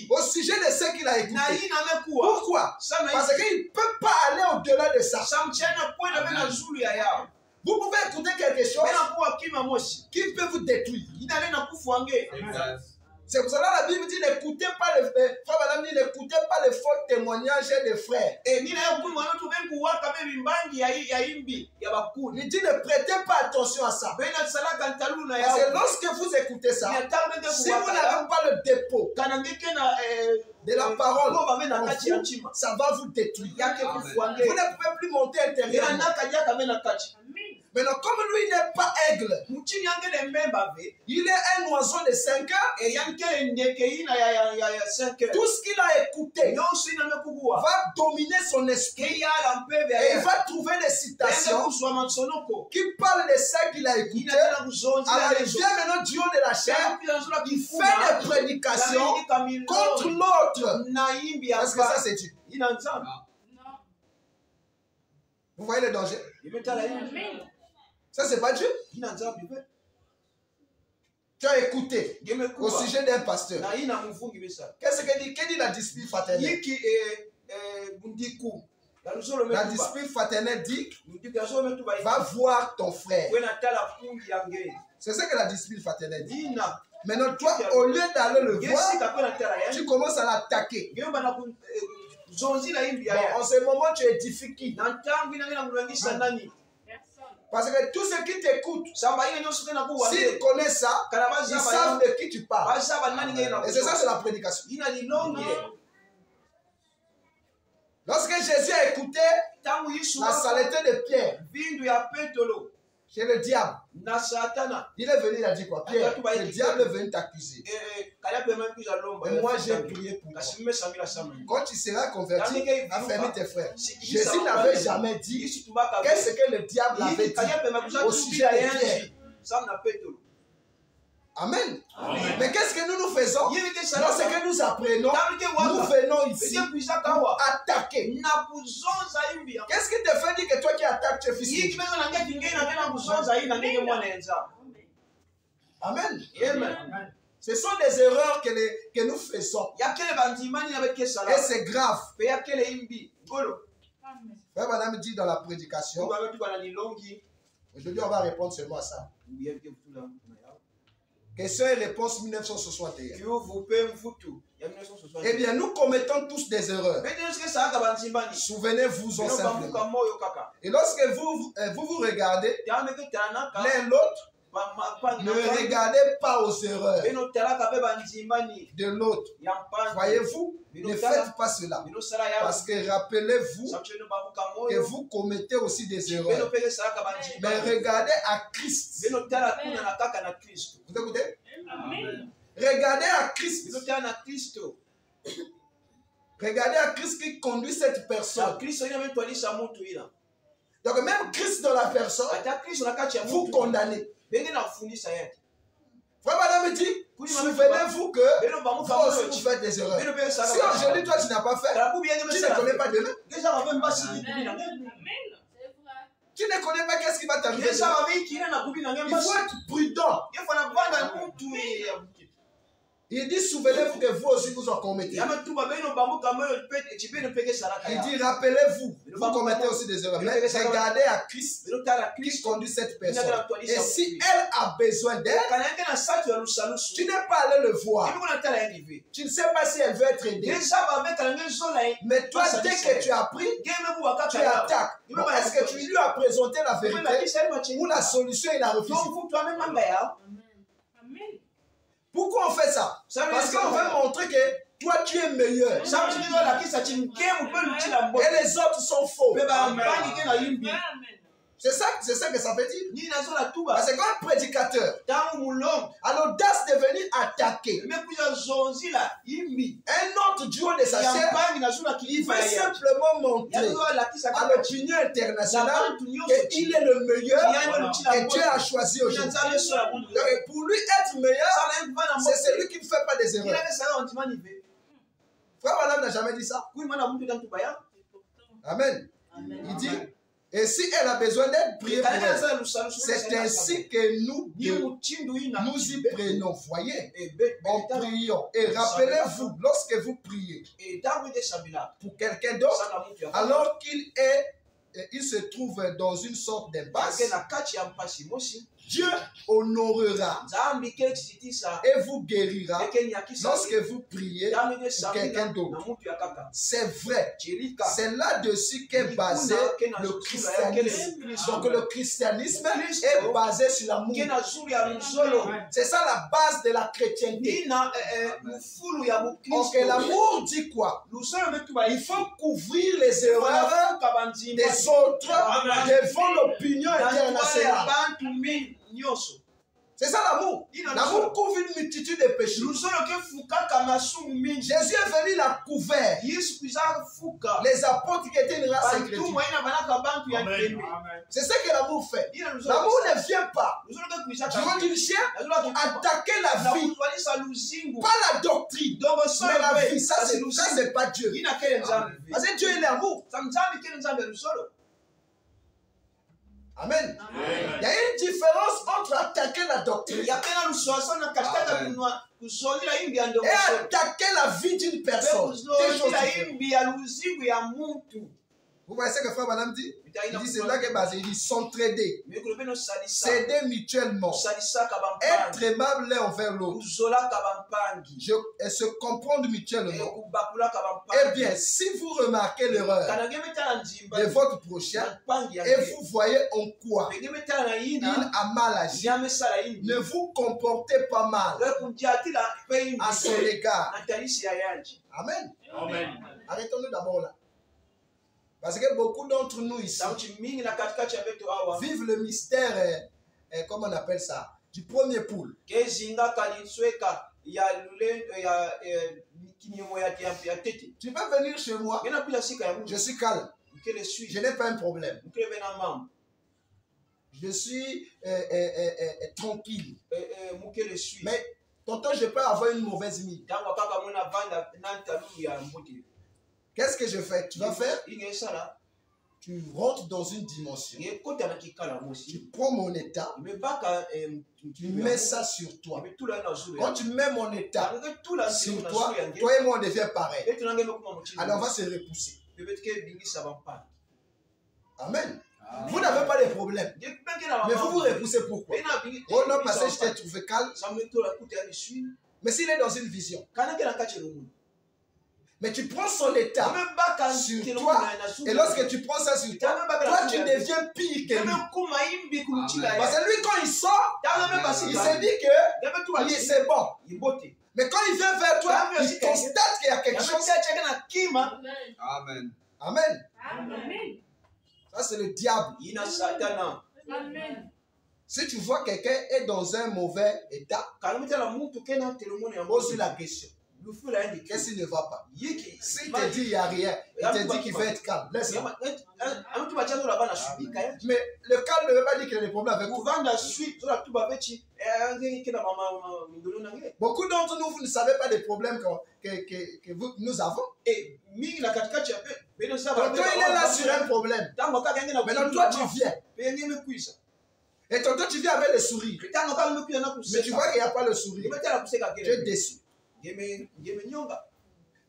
au sujet de ce qu'il a écouté. Pourquoi? Parce qu'il ne peut pas aller au-delà de ça. Vous pouvez écouter quelque chose qui peut vous détruire. C'est pour cela que la Bible dit n'écoutez pas les faux témoignages des frères. Il dit ne prêtez pas attention à ça. Parce que lorsque vous écoutez ça, si vous n'avez pas le dépôt de la parole, ça va vous détruire. Vous ne pouvez plus monter intérieurement. Maintenant, comme lui n'est pas aigle, il est un oiseau de 5 heures. Tout ce qu'il a écouté va dominer son esprit. Et il va trouver des citations qui parlent de ce qu'il a écouté. Alors il vient maintenant du haut de la chair. Il fait des prédications contre l'autre. Est-ce que ça c'est Dieu? Vous voyez le danger? Ça, c'est pas Dieu. Tu as écouté au sujet d'un pasteur. Qu'est-ce que dit la discipline fraternelle? La discipline fraternelle dit va voir ton frère. C'est ce que la discipline fraternelle dit. Maintenant, toi, au lieu d'aller le voir, tu commences à l'attaquer. Bon, en ce moment, tu édifies qui? Parce que tous ceux qui t'écoutent, s'ils connaissent ça, ils savent de qui tu parles. Et c'est ça, c'est la prédication. Lorsque Jésus a écouté la saleté de Pierre chez le diable, il est venu, il a dit quoi? Pierre, le diable est venu t'accuser. Et moi j'ai prié pour toi. Quand tu seras converti, affermis tes frères. Jésus n'avait jamais dit qu'est-ce que le diable avait dit au sujet de Pierre. Amen. Amen. Mais qu'est-ce que nous faisons? Lorsque nous apprenons, nous venons ici pour attaquer. Qu'est-ce qui te fait dire que toi qui attaques, tu es fils de Dieu? Amen. Amen. Ce sont des erreurs que nous faisons. Et c'est grave. Frère Madame dit dans la prédication, aujourd'hui on va répondre seulement à ça. Question et réponse 1961. Eh bien, nous commettons tous des erreurs. Souvenez-vous-en simplement. Et lorsque vous regardez l'un l'autre, ne regardez pas aux erreurs de l'autre. Voyez-vous, ne faites pas cela. Parce que rappelez-vous que vous commettez aussi des erreurs. Mais regardez à Christ. Vous écoutez? Regardez à Christ. Regardez à Christ qui conduit cette personne. Donc même Christ dans la personne, vous condamnez. Frère Madame dit, souvenez-vous que vous aussi vous faites des erreurs. Si aujourd'hui toi tu n'as pas fait, tu ne connais pas demain. Tu ne connais pas qu'est-ce qui va t'arriver. Il faut être prudent. Il dit, souvenez-vous que vous aussi vous en commettez. Il dit, rappelez-vous, vous commettez aussi des erreurs. Mais regardez à Christ qui conduit cette personne. Et si elle a besoin d'aide, tu n'es pas allé le voir. Tu ne sais pas si elle veut être aidée. Mais toi, dès que tu as appris, tu attaques. Bon, est-ce que tu lui as présenté la vérité ou la solution il a refusé? Pourquoi on fait ça? Parce qu'on veut montrer que toi tu es meilleur. Et les autres sont faux. C'est ça que ça veut dire. Ni nazola tuba. Parce que quand un prédicateur Tangu mulongo. a l'audace de venir attaquer Mekuya zonzi la imbi. un autre duo de sa chair, Yampangi nazula il kilifa veut ya. simplement montrer Yazola lakisa à l'opinion internationale internationale qu'il est le meilleur qu'il et Dieu a choisi aujourd'hui. Donc, pour lui être meilleur, c'est celui qui ne fait pas des erreurs. Frère Madame n'a jamais dit ça. Amen. Il dit, et si elle a besoin d'être priée pour elle, c'est ainsi que nous y prenons. Voyez, en priant. Et rappelez-vous, lorsque vous priez pour quelqu'un d'autre, alors il se trouve dans une sorte d'impasse, Dieu honorera et vous guérira lorsque vous priez pour quelqu'un d'autre. C'est vrai. C'est là-dessus qu'est basé le christianisme. Donc le christianisme est basé sur l'amour. C'est ça la base de la chrétienté. Donc l'amour dit quoi? Il faut couvrir les erreurs des autres devant l'opinion internationale. C'est ça l'amour. L'amour couvre une multitude de péchés. Jésus est venu la couvert. Les apôtres qui étaient une race chrétienne. C'est ce que l'amour fait. L'amour ne vient pas du haut d'une chair attaquer la vie. Pas la doctrine, mais la vie. Ça, c'est pas Dieu. Parce que Dieu est l'amour. Amen. Il y a une différence entre attaquer la doctrine et attaquer la vie d'une personne. Vous voyez ce que Frère Madame dit? Il dit c'est là qu'est basé. Il dit s'entraider, s'aider mutuellement, être aimable l'un envers l'autre, et se comprendre mutuellement. Eh bien, si vous remarquez l'erreur de votre prochain et vous voyez en quoi il a mal agi, ne vous comportez pas mal à son égard. Amen. Arrêtons-nous d'abord là. Parce que beaucoup d'entre nous ici vivent le mystère, comment on appelle ça, du premier poule. Tu peux venir chez moi, je suis calme, je n'ai pas un problème. Je suis tranquille. Mais tonton, je peux avoir une mauvaise mine. Qu'est-ce que je fais? Tu vas faire? Tu rentres dans une dimension. Tu prends mon état. Tu mets ça sur toi. Quand tu mets mon état sur toi, toi et moi on devient pareil. Alors on va se repousser. Amen. Vous n'avez pas de problème. Mais vous vous repoussez pourquoi? Oh non, parce que je t'ai trouvé calme. Mais s'il est dans une vision. Mais tu prends son état sur toi, et lorsque tu prends ça sur toi, toi tu deviens pire que lui. Parce que lui, quand il sort, il se dit que c'est bon. Mais quand il vient vers toi, il constate qu'il y a quelque chose. Amen. Amen. Ça, c'est le diable. Si tu vois quelqu'un est dans un mauvais état, pose la question. Qu'est-ce qui ne va pas? S'il te dit qu'il n'y a rien, il te dit qu'il veut être calme. Laisse-le. Mais le calme ne veut pas dire qu'il y a des problèmes avec vous. Beaucoup d'entre nous, vous ne savez pas des problèmes que nous avons. Tonton, il est là sur un problème. Maintenant, toi, tu viens. Et tonton, tu viens avec le sourire. Mais tu vois qu'il n'y a pas le sourire. Tu es déçu.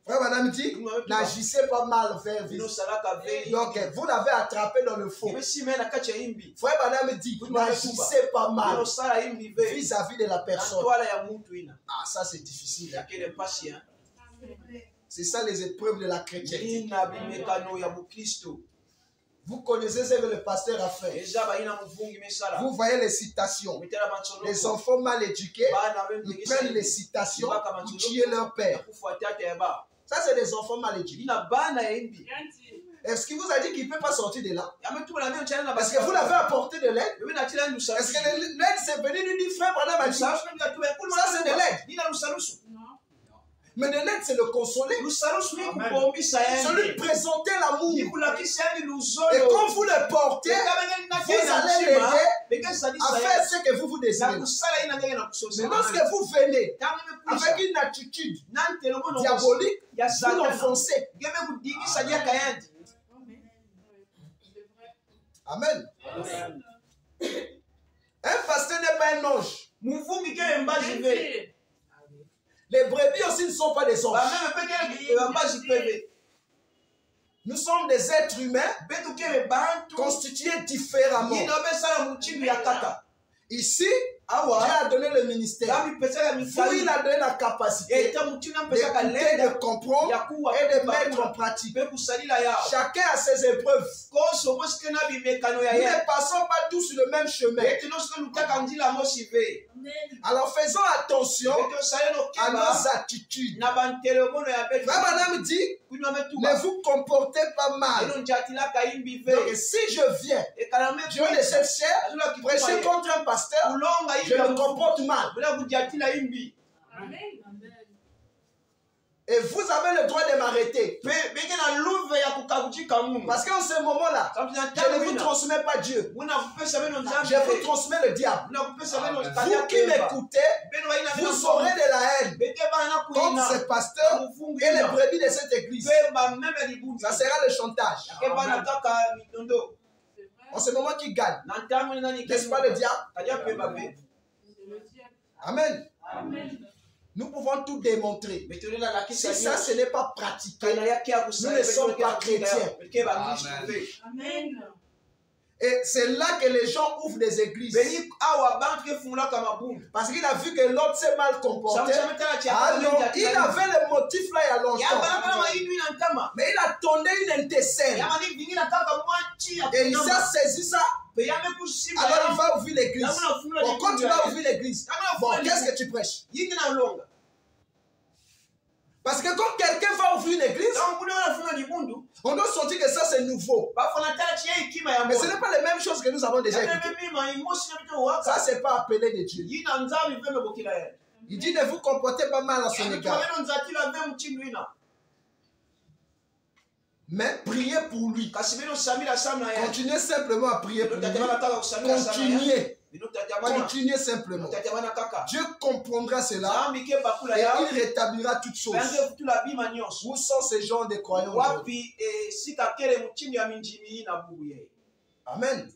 Frère Madame dit, n'agissez pas mal vers vous. Donc, vous l'avez attrapé dans le faux. Frère Madame dit, n'agissez pas mal vis-à-vis de la personne. Ah, ça c'est difficile. C'est ça les épreuves de la chrétienté. Vous connaissez ce que le pasteur a fait. Vous voyez les citations. Les enfants mal éduqués, ils prennent les citations pour tuer leur père. Ça, c'est des enfants mal éduqués. Est-ce qu'il vous a dit qu'il ne peut pas sortir de là? Parce Parce que vous l'avez apporté de l'aide. Est-ce Est-ce que l'aide s'est venue lui dire, frère Branham a dit, ça c'est de l'aide. Mais de l'aide, c'est le consoler. C'est lui présenter l'amour. Et quand vous le portez, vous allez l'aider à faire ce que vous désirez. Mais lorsque vous venez avec une attitude diabolique, vous l'enfoncez. Amen. Un pasteur n'est pas un ange. Les brebis aussi ne sont pas des anges. Nous sommes des êtres humains constitués différemment. Ici, Dieu a donné le ministère. Vous, il a donné la capacité d'écouter, de comprendre et de mettre en pratique. Chacun a ses épreuves. Nous ne passons pas tous sur le même chemin. Alors faisons attention à nos attitudes. Frère Branham dit, ne vous comportez pas mal. Donc si je viens, Dieu de cette chair, prêcher contre un pasteur, je me comporte mal. Et vous avez le droit de m'arrêter. Parce qu'en ce moment-là, je ne vous transmets pas Dieu. Je vous transmets le diable. Vous qui m'écoutez, vous aurez de la haine contre ces pasteurs et les brebis de cette église. Ça sera le chantage. En ce moment qui gagne, n'est-ce pas le diable? Amen. Nous pouvons tout démontrer. Si ça, ce n'est pas pratiqué, nous ne sommes pas chrétiens. Amen. Et c'est là que les gens ouvrent des églises. Parce qu'il a vu que l'autre s'est mal comporté. Alors, il avait le motif là il y a longtemps. Mais il a tourné une intercelle. Et il a saisi ça. Alors il va ouvrir l'église. Bon, quand tu vas ouvrir l'église, bon, qu'est-ce que tu prêches? Parce que quand quelqu'un va ouvrir une église, on doit sentir que ça c'est nouveau. Mais ce n'est pas les mêmes choses que nous avons déjà écoutées. Ça c'est pas appelé de Dieu. Il dit ne vous comportez pas mal à son égard. Mais priez pour lui. Continuez simplement à prier pour lui. Continuez simplement. Dieu comprendra cela et il rétablira toutes choses. Où sont ces gens de croyants aujourd'hui? Amen.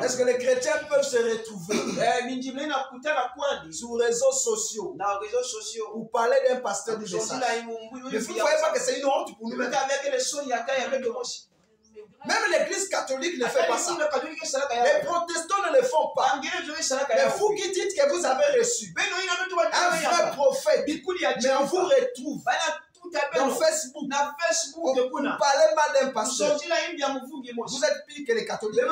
Est-ce que les chrétiens peuvent se retrouver sur les réseaux sociaux pour parler d'un pasteur du message? Mais vous ne voyez pas que c'est une honte pour nous. Même l'église catholique ne fait pas ça. Les protestants ne le font pas. Mais vous qui dites que vous avez reçu un vrai prophète, mais on vous retrouve dans Facebook, vous parlez mal d'un pasteur. Vous êtes pire que les catholiques.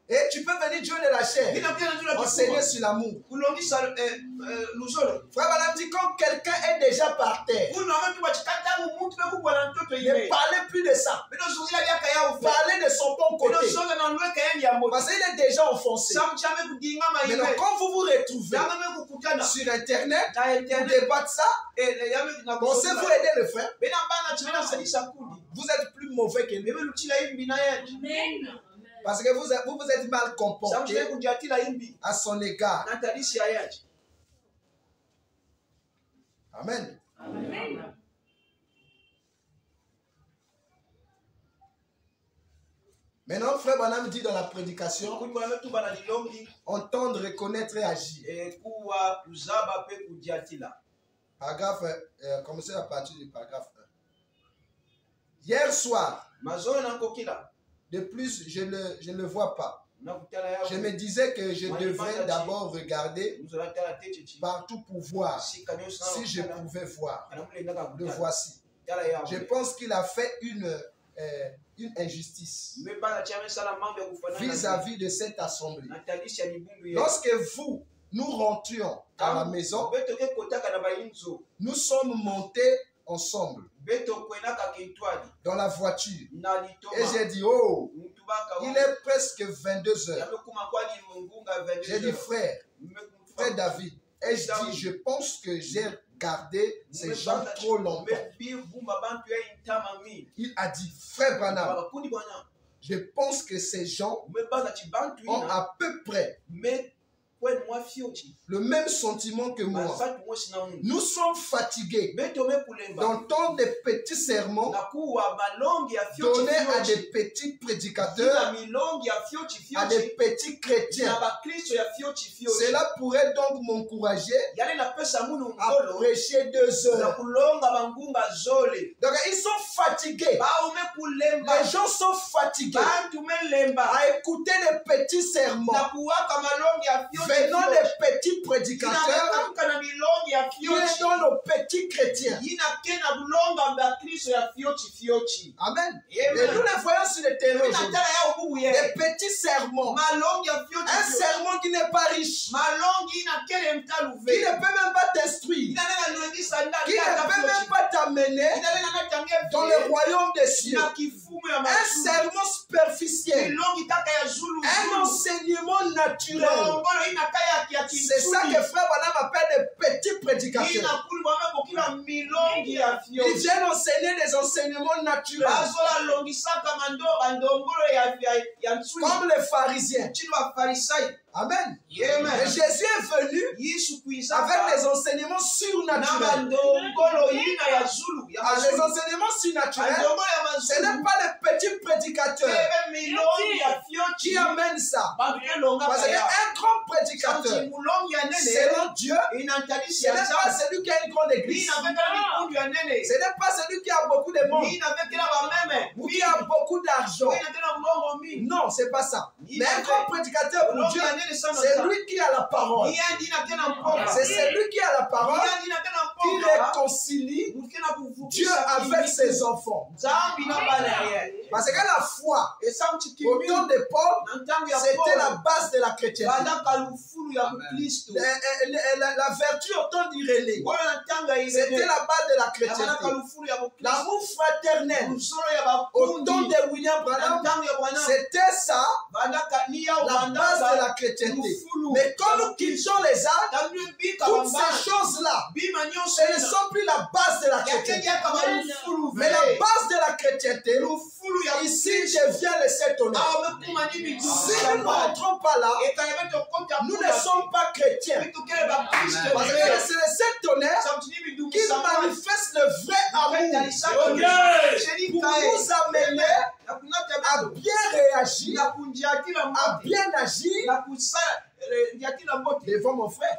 Et tu peux venir jouer de la chair, enseigner sur l'amour. Frère Branham dit quand quelqu'un est déjà par terre, ne parlez plus de ça. Parlez de son bon côté. Parce qu'il est déjà offensé. Maintenant, quand vous vous retrouvez sur Internet, vous débattez ça, pensez vous aider le frère. Vous êtes plus mauvais que lui. Parce que vous vous êtes mal comporté à son égard. Amen. Amen. Maintenant, frère Branham dit dans la prédication, entendre, reconnaître et agir. Paragraphe, commencez à partir du paragraphe 1. Hier soir, de plus, je ne le vois pas. Je me disais que je devrais d'abord regarder partout pour voir si je pouvais voir. Le voici. Je pense qu'il a fait une injustice vis-à-vis de cette assemblée. Lorsque nous rentrions à la maison, nous sommes montés ensemble. dans la voiture. Et j'ai dit, oh, il est presque 22 heures. J'ai dit, frère David, et je dis, je pense que j'ai gardé ces gens trop longtemps. Il a dit, frère Branham, je pense que ces gens ont à peu près le même sentiment que moi. Nous sommes fatigués d'entendre des petits sermons donnés à des petits prédicateurs, à des petits chrétiens. Cela pourrait donc m'encourager à prêcher 2 heures. Donc ils sont fatigués. Les gens sont fatigués à écouter les petits sermons venant des petits prédicateurs qui donnent aux petits chrétiens. Amen. Et nous les voyons sur le terrain aujourd'hui. Des petits sermons. Un sermon qui n'est pas riche. Qui ne peut même pas t'instruire. Qui ne peut même pas t'amener dans le royaume des cieux. Un sermon superficiel. Un enseignement naturel. C'est ça que frère Branham appelle des petits prédicateurs. Ils viennent enseigner des enseignements naturels. Comme les pharisiens. Amen. Et Jésus est venu avec des enseignements surnaturels. Les enseignements surnaturels, ce n'est pas les petits prédicateurs qui amènent ça. Parce qu'un grand prédicateur, selon Dieu, ce n'est pas celui qui a une grande église. Ce n'est pas celui qui a beaucoup de monde ou qui a beaucoup d'argent. Non, c'est pas ça. Mais un grand prédicateur pour Dieu, c'est lui qui a la parole. C'est celui qui a la parole qui réconcilie Dieu avec ses enfants. Parce que la foi, au temps de Paul, c'était la base de la chrétienté. La vertu au temps d'Irénée, c'était la base de la chrétienté. L'amour fraternel au temps de William Branham, c'était ça, la base de la chrétienté. Mais quand nous quittons les arts, toutes ces choses-là, ce ne sont plus la base de la chrétienté. Mais la base de la chrétienté, ici je viens laisser ton âme. Si nous ne rentrons pas là, nous ne sommes pas chrétiens. Parce que c'est le sept tonnerre qui manifeste le vrai amour pour nous amener à bien réagir, à bien agir devant mon frère.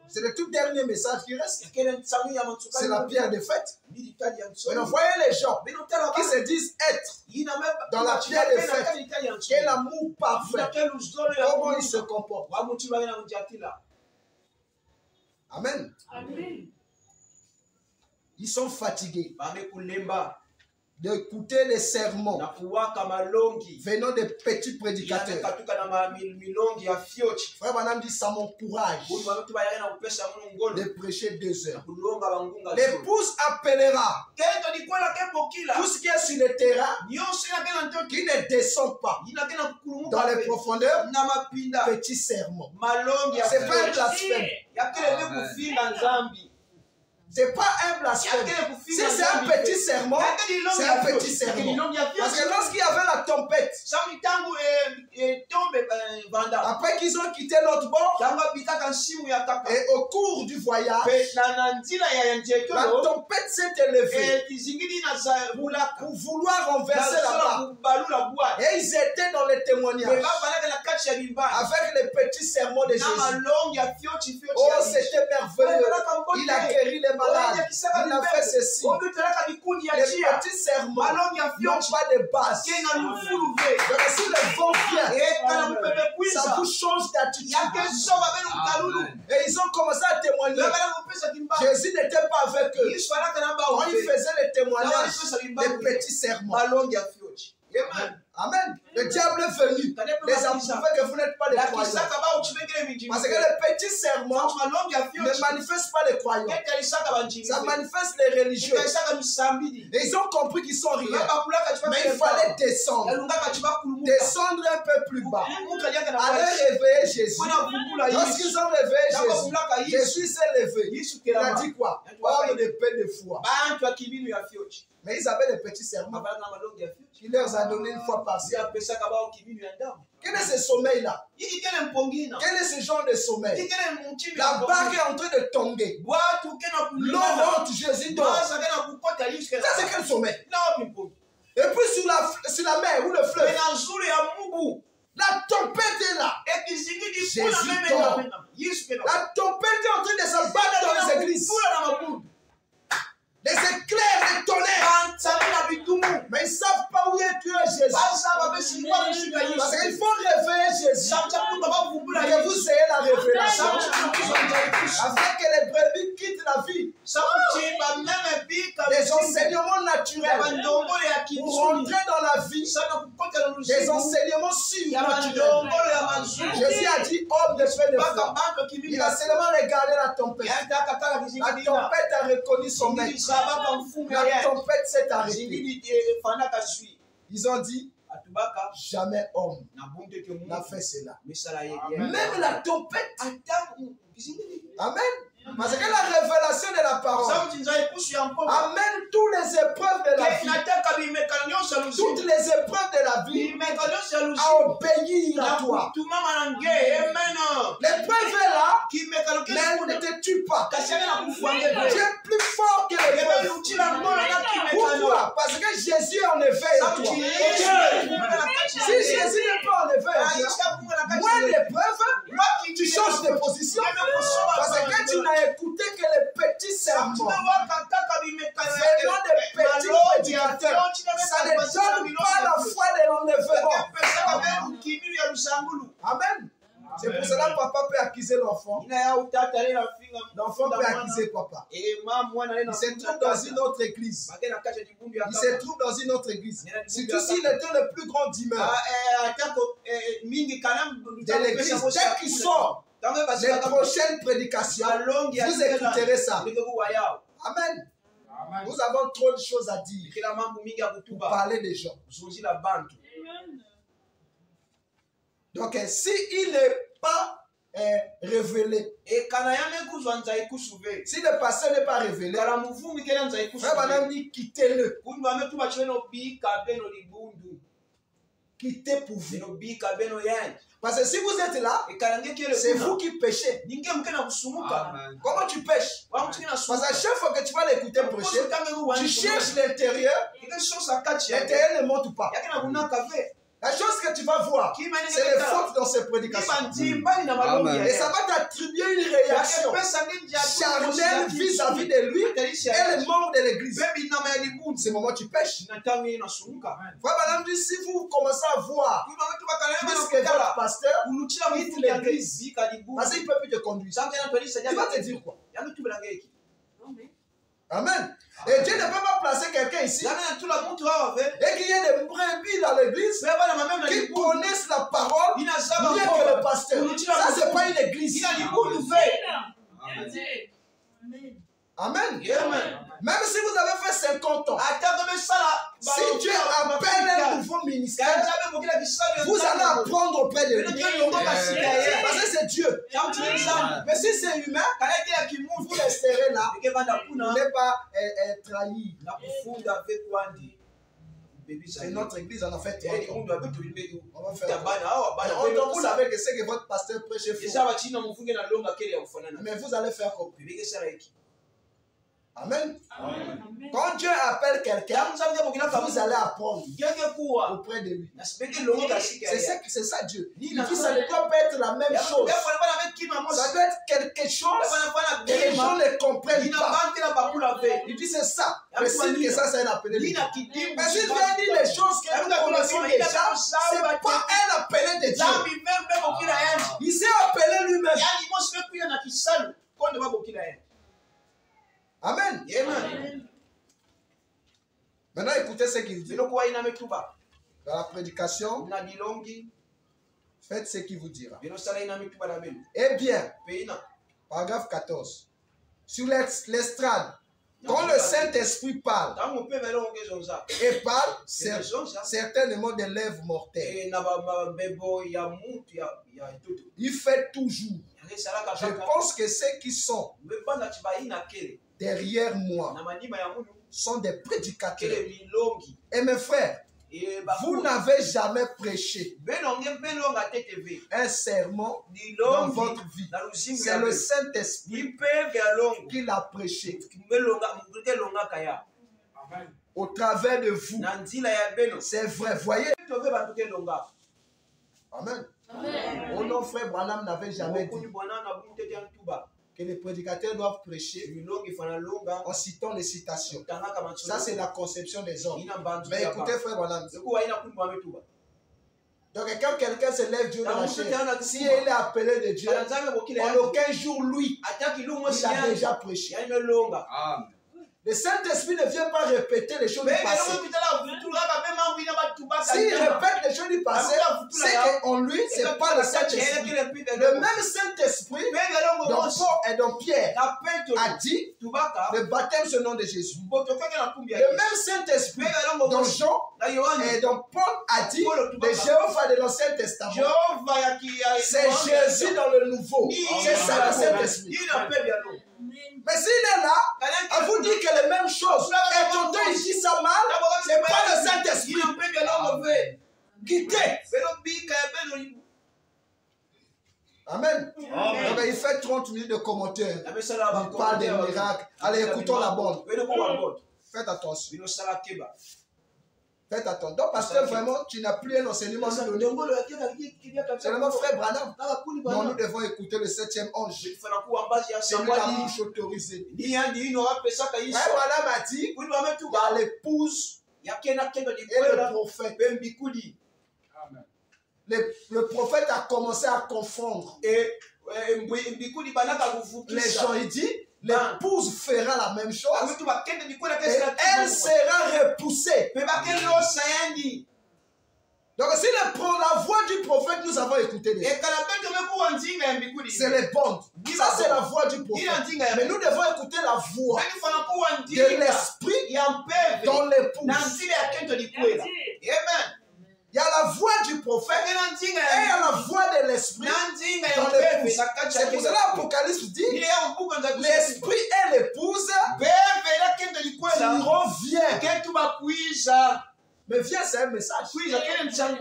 C'est le tout dernier message qui reste. C'est la pierre de fête. Maintenant, voyez les gens qui se disent être dans la pierre de fête. Quel amour parfait. Comment ils se comportent. Amen. Ils sont fatigués d'écouter les sermons venant des petits prédicateurs. Frère Branham dit, ça m'encourage de prêcher 2 heures. L'épouse appellera tout ce qui est sur le terrain qui ne descend pas dans les profondeurs. Petit sermon. C'est pas un blasphème. C'est pas un blasphème. Si c'est un petit sermon, c'est un petit sermon. Parce que lorsqu'il y avait la tempête, après qu'ils ont quitté l'autre bord, et au cours du voyage, la tempête s'est élevée pour vouloir renverser la barque. Et ils étaient dans les témoignages avec les petits sermons de Jésus. Oh, c'était merveilleux. Il a guéri les malades. Il a fait ceci. Les petits serments n'ont pas de base. Donc si le vent vient, ça vous change d'attitude. Et ils ont commencé à témoigner. Jésus n'était pas avec eux. Quand ils faisaient les témoignages, les petits serments. Amen. Le diable est venu. Les approuver que vous n'êtes pas des croyants. Parce que le petit serment ne manifeste pas les croyants. Ça manifeste les religieux. Et ils ont compris qu'ils sont rien. Mais il fallait descendre. Descendre un peu plus bas. Aller réveiller Jésus. Lorsqu'ils ont réveillé Jésus, Jésus s'est levé. Il a dit quoi? Homme de paix de foi. Mais ils avaient les petits serments qui leur a donné une fois par siècle. Quel est ce sommeil-là? Quel est ce genre de sommeil? La barque est en train de tomber. L'eau monte, Jésus dort. Ça, c'est quel sommeil? Et puis sur la mer ou le fleuve, la tempête est là. Jésus dort. La tempête est en train de s'abattre dans les églises. Les éclairs, les tonnerres. Mais ils ne savent pas où est Jésus. Parce qu'il faut réveiller Jésus. Que vous ayez la révélation. Afin que les brebis quittent la vie. Des enseignements naturels. Pour rentrer dans la vie. Des enseignements surnaturels. Jésus a dit homme de paix de foi. Il a seulement regardé la tempête. La tempête a reconnu son maître. La tempête s'est arrêtée. Ils ont dit, jamais homme n'a fait cela. Même la tempête. Amen. Parce que la révélation de la parole amène toutes les épreuves de la vie. Toutes les épreuves de la vie à obéir à toi. L'épreuve est là, mais elle ne te tue pas. Tu es plus fort que l'épreuve. Pourquoi? Parce que Jésus est en éveil à toi. Si Jésus n'est pas en éveil à toi, moins l'épreuve, tu changes de position. Parce que tu n'as écouté que les petits serments. Venant des petits prédicateurs, ça ne donne pas la foi de l'enlèvement. Amen. C'est pour cela que papa peut accuser l'enfant. L'enfant peut accuser papa. Il se trouve dans une autre église. Il se trouve dans une autre église. Surtout s'il était le plus grand dimeur de l'église. Dès qu'il sort, les prochaines prédications, vous écouterez ça. Amen. Nous avons trop de choses à dire pour parler des gens. Donc, s'il n'est pas révélé, si le pasteur n'est pas révélé, frère Branham dit quittez-le. Quittez pour vous. Parce que si vous êtes là, c'est vous qui péchez. Amen. Comment tu pêches? Parce que chaque fois que tu vas l'écouter prêcher, tu cherches l'intérieur. L'intérieur ne monte pas. La chose que tu vas voir, c'est les fautes dans ces prédications. Amen. Et ça va t'attribuer une réaction charnelle vis-à-vis de lui et les membres de l'église. C'est le moment où tu pêches. Frère Branham dit, si vous commencez à voir, puisque votre pasteur quitte l'église, parce qu'il ne peut plus te conduire, il va te dire quoi? Amen. Et Dieu ne peut pas placer quelqu'un ici et qu'il y ait des brebis dans l'église qui connaissent la parole mieux que le pasteur. Ça, ce n'est pas une église. Amen. Même si vous avez fait 50 ans, si Dieu appelle un nouveau ministère, vous allez apprendre auprès de lui. Parce que c'est Dieu. Mais si c'est humain, vous resterez là. Vous n'allez pas trahi. C'est notre église, on a fait 30 ans. On va faire. Vous savez que c'est que votre pasteur prêche faux. Mais vous allez faire comme. Amen. Quand Dieu appelle quelqu'un, vous allez apprendre auprès de lui. C'est ça Dieu. Il dit que ça ne doit pas être la même chose. Ça doit être quelque chose que les gens ne comprennent pas. Il dit c'est ça. Mais c'est que ça, c'est un appelé. Mais s'il vient dire les choses que nous connaissons déjà, ce n'est pas un appelé de Dieu. Il s'est appelé lui-même. Amen. Amen. Maintenant, écoutez ce qu'il dit. Dans la prédication, na bilongi faites ce qu'il vous dira. binosala ina mituba na bino Eh bien, peina paragraphe 14. Sur l'estrade, quand le Saint-Esprit parle tango mpe belongo ezonza et parle, ezonza certainement des lèvres mortelles. na bebo ya mutu ya tutu Il fait toujours. yakesalaka Je pense que ceux qui sont mepanda tibaina kele derrière moi na mandima ya munu sont des prédicateurs. kele bilongi Et mes frères, vous n'avez jamais prêché belonge belonga tetv un serment dans bilongi votre vie. na luzingu C'est ya le bino. Saint-Esprit Ipeve ya longo qui l'a prêché melonga longa kaya au travers de vous. na nzila ya beno C'est vrai, voyez. tove bantu ke longa Amen. Mon nom frère Branham n'avait jamais dit okuni bwana na bunte ya ntuba que les prédicateurs doivent prêcher bilongi fana longa en citant les citations. tangaka matsulo Ça, c'est la conception des hommes. ina bantu Mais écoutez, frère Branham. kuwa ina kuni bwa metuba Donc, quand quelqu'un se lève Dieu dans la chair, si il est appelé de Dieu, anzame bokile en aucun jour, lui, ataki lungo il a déjà prêché. ya melonga Amen. Le Saint-Esprit ne vient pas répéter les choses du passé. S'il répète les choses du passé, c'est qu'en lui, ce n'est pas le Saint-Esprit. Le même Saint-Esprit, dont Paul et dont Pierre a dit, le baptême c'est le nom de Jésus. Le même Saint-Esprit, dont Jean et dont Paul a dit, le Jéhovah de l'Ancien Testament, c'est Jésus dans le Nouveau. C'est ça le Saint-Esprit. Mais s'il est là, à vous dire que les mêmes choses, et tonton il dit ça mal, c'est pas le Saint-Esprit. Quittez. Amen. Donc, il fait 30 minutes de commentaires. Il parle des miracles. Allez, écoutons la bonne. Faites attention. Faites attention. Donc, pasteur, vraiment, tu n'as plus un enseignement à nous donner. C'est le frère Branham. Non, nous devons écouter le 7e ange. C'est lui la bouche autorisée. Frère Branham a dit, il y a l'épouse et le prophète. Le prophète a commencé à confondre. Les gens, il dit, l'épouse fera la même chose et elle sera repoussée. Donc si la voix du prophète, nous avons écouté déjà. C'est les bondes. Ça c'est la voix du prophète. Mais nous devons écouter la voix de l'esprit dans l'épouse. Il y a la voix du prophète et il y a la voix de l'esprit dans l'épouse. C'est pour cela l'Apocalypse dit l'esprit et l'épouse revient. Mais viens, c'est un message.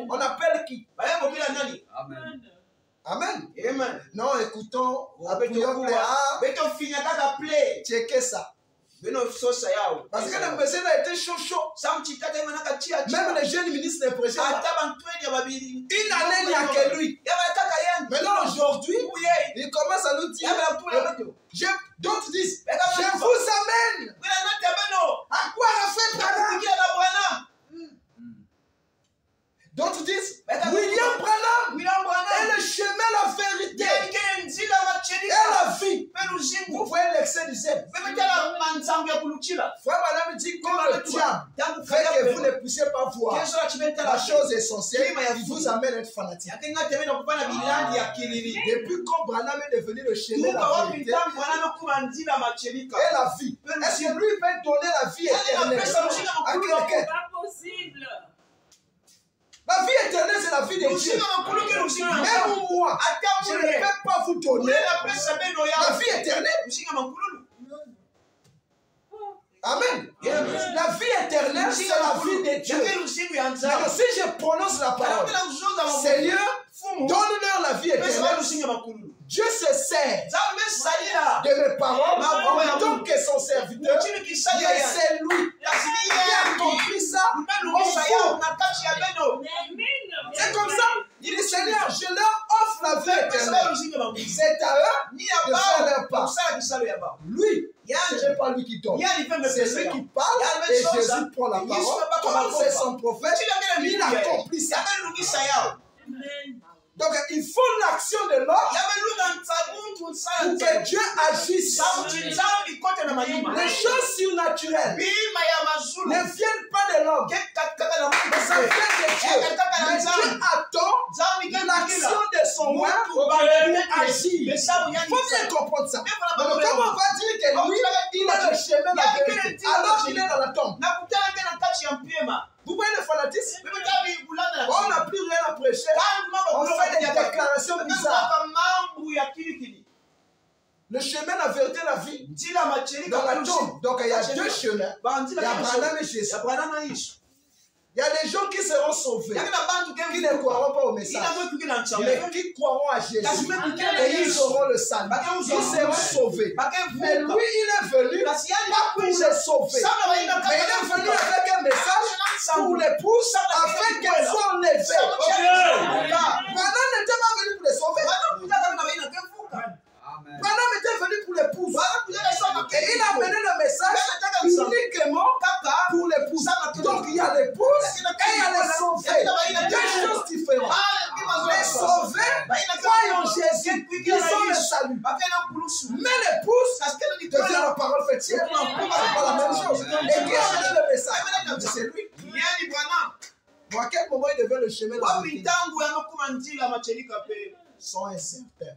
On appelle qui? Amen. Amen. Amen. Non, écoutons. Appuyons play. Checkez ça. Parce que le message a été chaud. Même les jeunes ministres ne prêchaient pas. Une année, il n'y a que lui. Maintenant, aujourd'hui, il commence à nous dire. D'autres disent, je vous amène. À quoi a fait Branham? D'autres disent, William Branham est le chemin, la vérité et la vie. Vous voyez l'excès du zèle. Frère Branham dit comme le diable fait que vous ne puissiez pas voir la chose essentielle, il vous amène à être fanatique. Depuis quand Branham est devenu le chemin, la vérité et la vie, est-ce que lui peut donner la vie éternelle à quelqu'un? La vie éternelle, c'est la vie de Dieu. Même moi, je ne peux pas vous donner la vie éternelle. Amen. La vie éternelle, c'est la vie de Dieu. Donc, si je prononce la parole, Seigneur, donne-leur la vie éternelle. Dieu se sert de mes paroles en tant que son serviteur. Et c'est lui qui a compris ça. C'est comme ça. Il dit, Seigneur, je leur offre la vie éternelle. C'est à eux de faire leur part. Lui, ce n'est pas lui qui donne. C'est lui qui parle et Jésus prend la parole. Comme c'est son prophète, il accomplit ça. Donc, il faut l'action de l'homme pour que Dieu agisse. Les choses surnaturelles ne viennent pas de l'homme, mais ça vient de Dieu. Mais Dieu attend l'action de son roi pour agir. Il faut bien comprendre ça. Donc, comment on va dire que lui, il a le chemin de la vérité alors qu'il est dans la tombe? Vous voyez le fanatisme? On n'a plus rien à prêcher. On fait des déclarations bizarres. Le chemin, la vérité, la vie. Dans la tombe. Donc il y a deux chemins. Il y a Abraham et Jésus. Il y a des gens qui seront sauvés, qui ne croiront pas au message, mais qui croiront à Jésus. Et ils auront le salut. Ils seront sauvés. Mais lui, il est venu pas pour les sauver. Mais il est venu avec un message pour les pousser afin qu'elles soient enlevées. Branham n'était pas venu pour les sauver. Branham était venu pour l'épouse. Et il a amené le message uniquement pour l'épouse. Donc il y a l'épouse et il y a les sauvés. Deux choses différentes. Les sauvés croient en Jésus. Ils ont le salut. Mais l'épouse devient la parole fétiche. C'est pas la même chose. Et qui a amené le message? C'est lui. Bon, à quel moment il devient le chemin de la vérité? Sont incertains.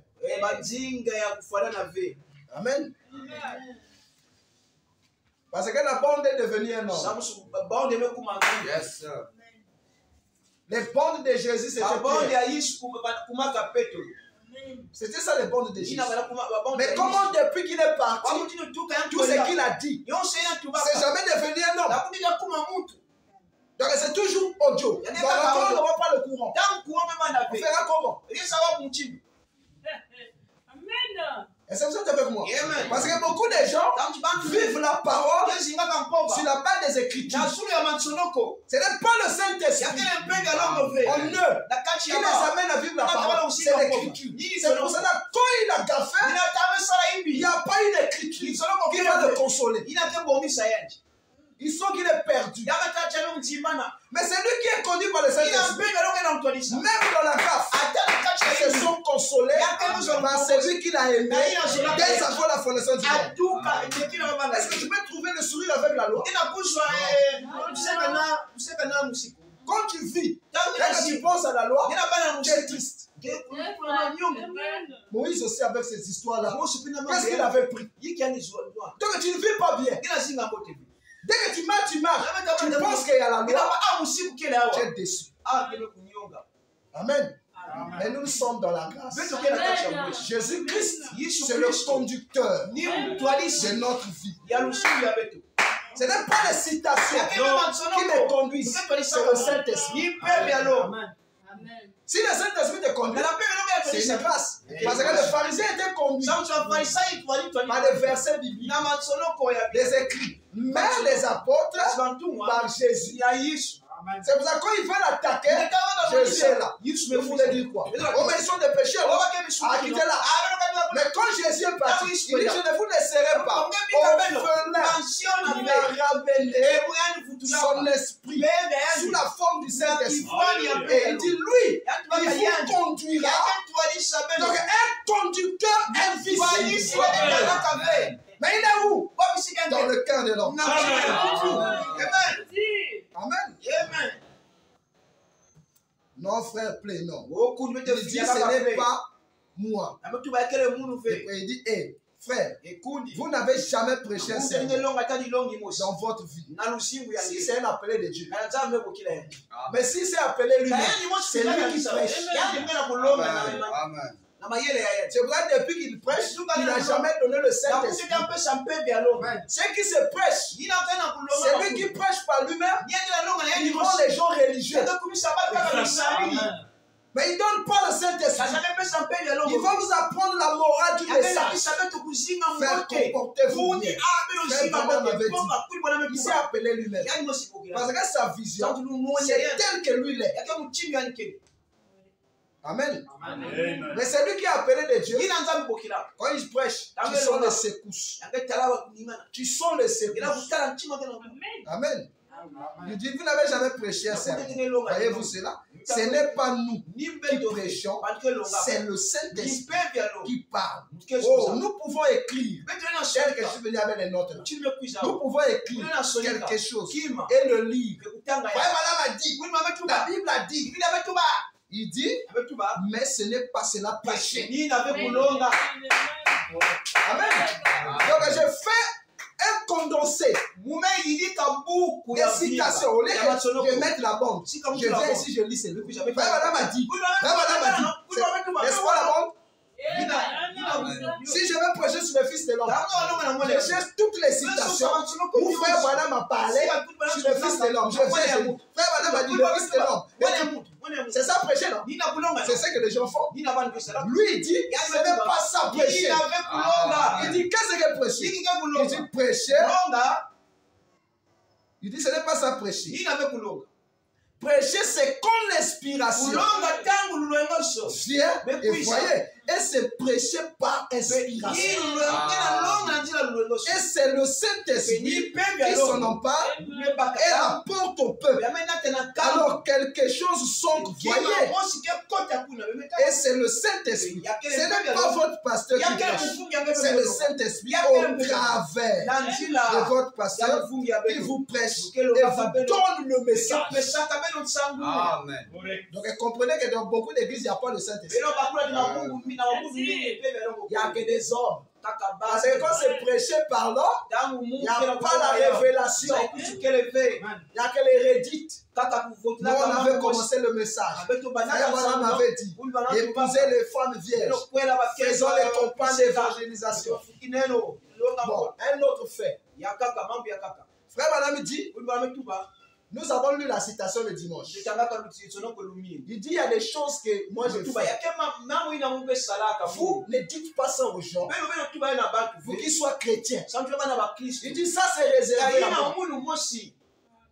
Amen. Parce que la bande est devenue un homme. Yes, sir. Les bandes de Jésus, c'était c'était ça les bandes de Jésus. Mais comment depuis qu'il est parti, tout ce qu'il a dit, c'est jamais devenu un homme. Donc c'est toujours audio. Donc on ne voit pas le courant. On fera comment? Est-ce que vous êtes avec moi? Parce que beaucoup de gens vivent la parole sur la base des Écritures. Ce n'est pas le Saint-Esprit. On qui les amène à vivre la parole. C'est l'Écriture. C'est pour cela que quand il a gaffé, il n'y a pas une Écriture qui va le consoler. Ils sont qu'il est perdu. Mais c'est lui qui est conduit par le Saint-Esprit. Même dans la gaffe, ils se sont consolés par celui qui l'a aimé dès avant la fondation du monde. Est-ce que tu peux trouver le sourire avec la loi? Quand tu vis, quand tu penses à la loi, tu es triste. Moïse aussi avec ces histoires-là, qu'est-ce qu'il avait pris? Donc tu ne vis pas bien. Dès que tu marches, tu penses qu'il y a la loi, tu es déçu. Amen. Mais nous sommes dans la grâce. Jésus-Christ, c'est le conducteur de notre vie. Ce n'est pas les citations qui me conduisent, c'est le Saint-Esprit. Si le Saint-Esprit te conduit, c'est une grâce. Parce que les pharisiens étaient conduits par les versets bibliques, les écrits. Mais les apôtres, par Jésus. C'est pour ça que quand ils veulent attaquer, Jésus est là. Il voulait dire quoi? Omission de péché, quittez là. Mais quand Jésus est parti, il dit: je ne vous laisserai pas. Il a ramené son esprit sous la forme du Saint-Esprit. Et il dit: lui, il vous conduira. Donc un conducteur invisible. Mais il est où? Dans le cœur de l'homme. Amen. Non, frère, plaît, non. Il dit: ce n'est pas moi. Et il dit: hé, frère, vous n'avez jamais prêché un sermon dans votre vie. Si c'est un appelé de Dieu. Mais si c'est appelé lui-même, c'est lui qui prêche. Amen. C'est pour ça que depuis qu'il prêche, il n'a jamais donné le Saint-Esprit. Ce qui se prêche, c'est lui qui prêche par lui-même. Il rend les gens religieux. Mais il ne donne pas le Saint-Esprit. Il va vous apprendre la morale du message. Faire comportez-vous bien. Il s'est appelé lui-même. Parce que sa vision, c'est tel que lui l'est. Amen. Mais c'est lui qui a appelé de Dieu. Quand il prêche, tu sens les secousses. Tu sens les secousses. Amen. Il dit, vous n'avez jamais prêché un sermon. Voyez-vous cela? Ce n'est pas nous qui prêchons, c'est le Saint-Esprit qui parle. Oh, nous pouvons écrire, tel que je suis venu avec les notes là. Nous pouvons écrire quelque chose et le lire. Voilà m'a dit, la Bible a dit. Il dit, mais ce n'est pas cela prêcher. Amen. Donc je fais un condensé des citations. Au lieu de mettre la bombe, je viens ici, je lis ces livres. Madame a dit, n'est-ce pas la bombe? Si je veux prêcher sur le Fils de l'homme, je cherche toutes les citations où Frère Branham a parlé sur le Fils de l'homme. Je viens, Frère Branham a dit le Fils de l'homme. C'est ça prêcher, non? C'est ça que les gens font. Lui, il dit, ce n'est pas ça prêcher. Il dit, qu'est-ce que prêcher? Il dit, prêcher. Il dit, ce n'est pas ça prêcher. Prêcher, c'est comme l'inspiration. Viens et voyez. Et c'est prêché par inspiration. Et c'est le Saint-Esprit qui s'en empare et rapporte au peuple. Alors quelque chose sonne, voyez. Et c'est le Saint-Esprit. Ce n'est pas votre pasteur qui prêche. C'est le Saint-Esprit au travers de votre pasteur qui vous prêche et vous donne le message. Amen. Donc comprenez que dans beaucoup d'églises, il n'y a pas le Saint-Esprit. Il n'y a que des hommes. Parce que quand c'est prêché par l'homme, il n'y a pas la révélation. Il n'y a que les rédites. Nous, on avait commencé le message. On avait dit, épousez les femmes vierges. Faisons les campagnes d'évangélisation. Bon, un autre fait. Frère Madame dit, nous avons lu la citation le dimanche. Il dit, il y a des choses que moi je fais. Vous ne dites pas ça aux gens. Vous qui soient chrétiens. Il dit, ça c'est réservé à moi.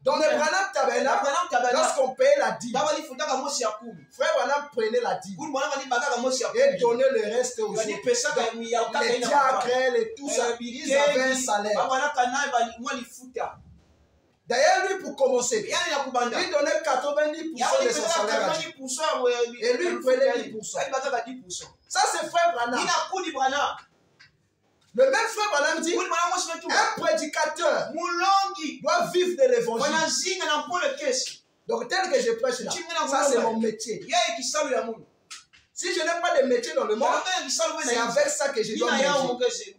Dans le Branham Tabernacle, lorsqu'on payait la dîme, Frère Branham prenait la dîme et donnait le reste aux autres. Les diacres et tout ça, ils avaient un salaire. D'ailleurs, lui, pour commencer, il donnait 90% de son salaire à Dieu. Et lui, il prenait 10%. Ça, c'est Frère Branham. Le même Frère Branham dit, un prédicateur doit vivre de l'évangile. Donc, tel que je prêche là, ça c'est mon métier. Si je n'ai pas de métier dans le monde, c'est avec ça que je dois manger.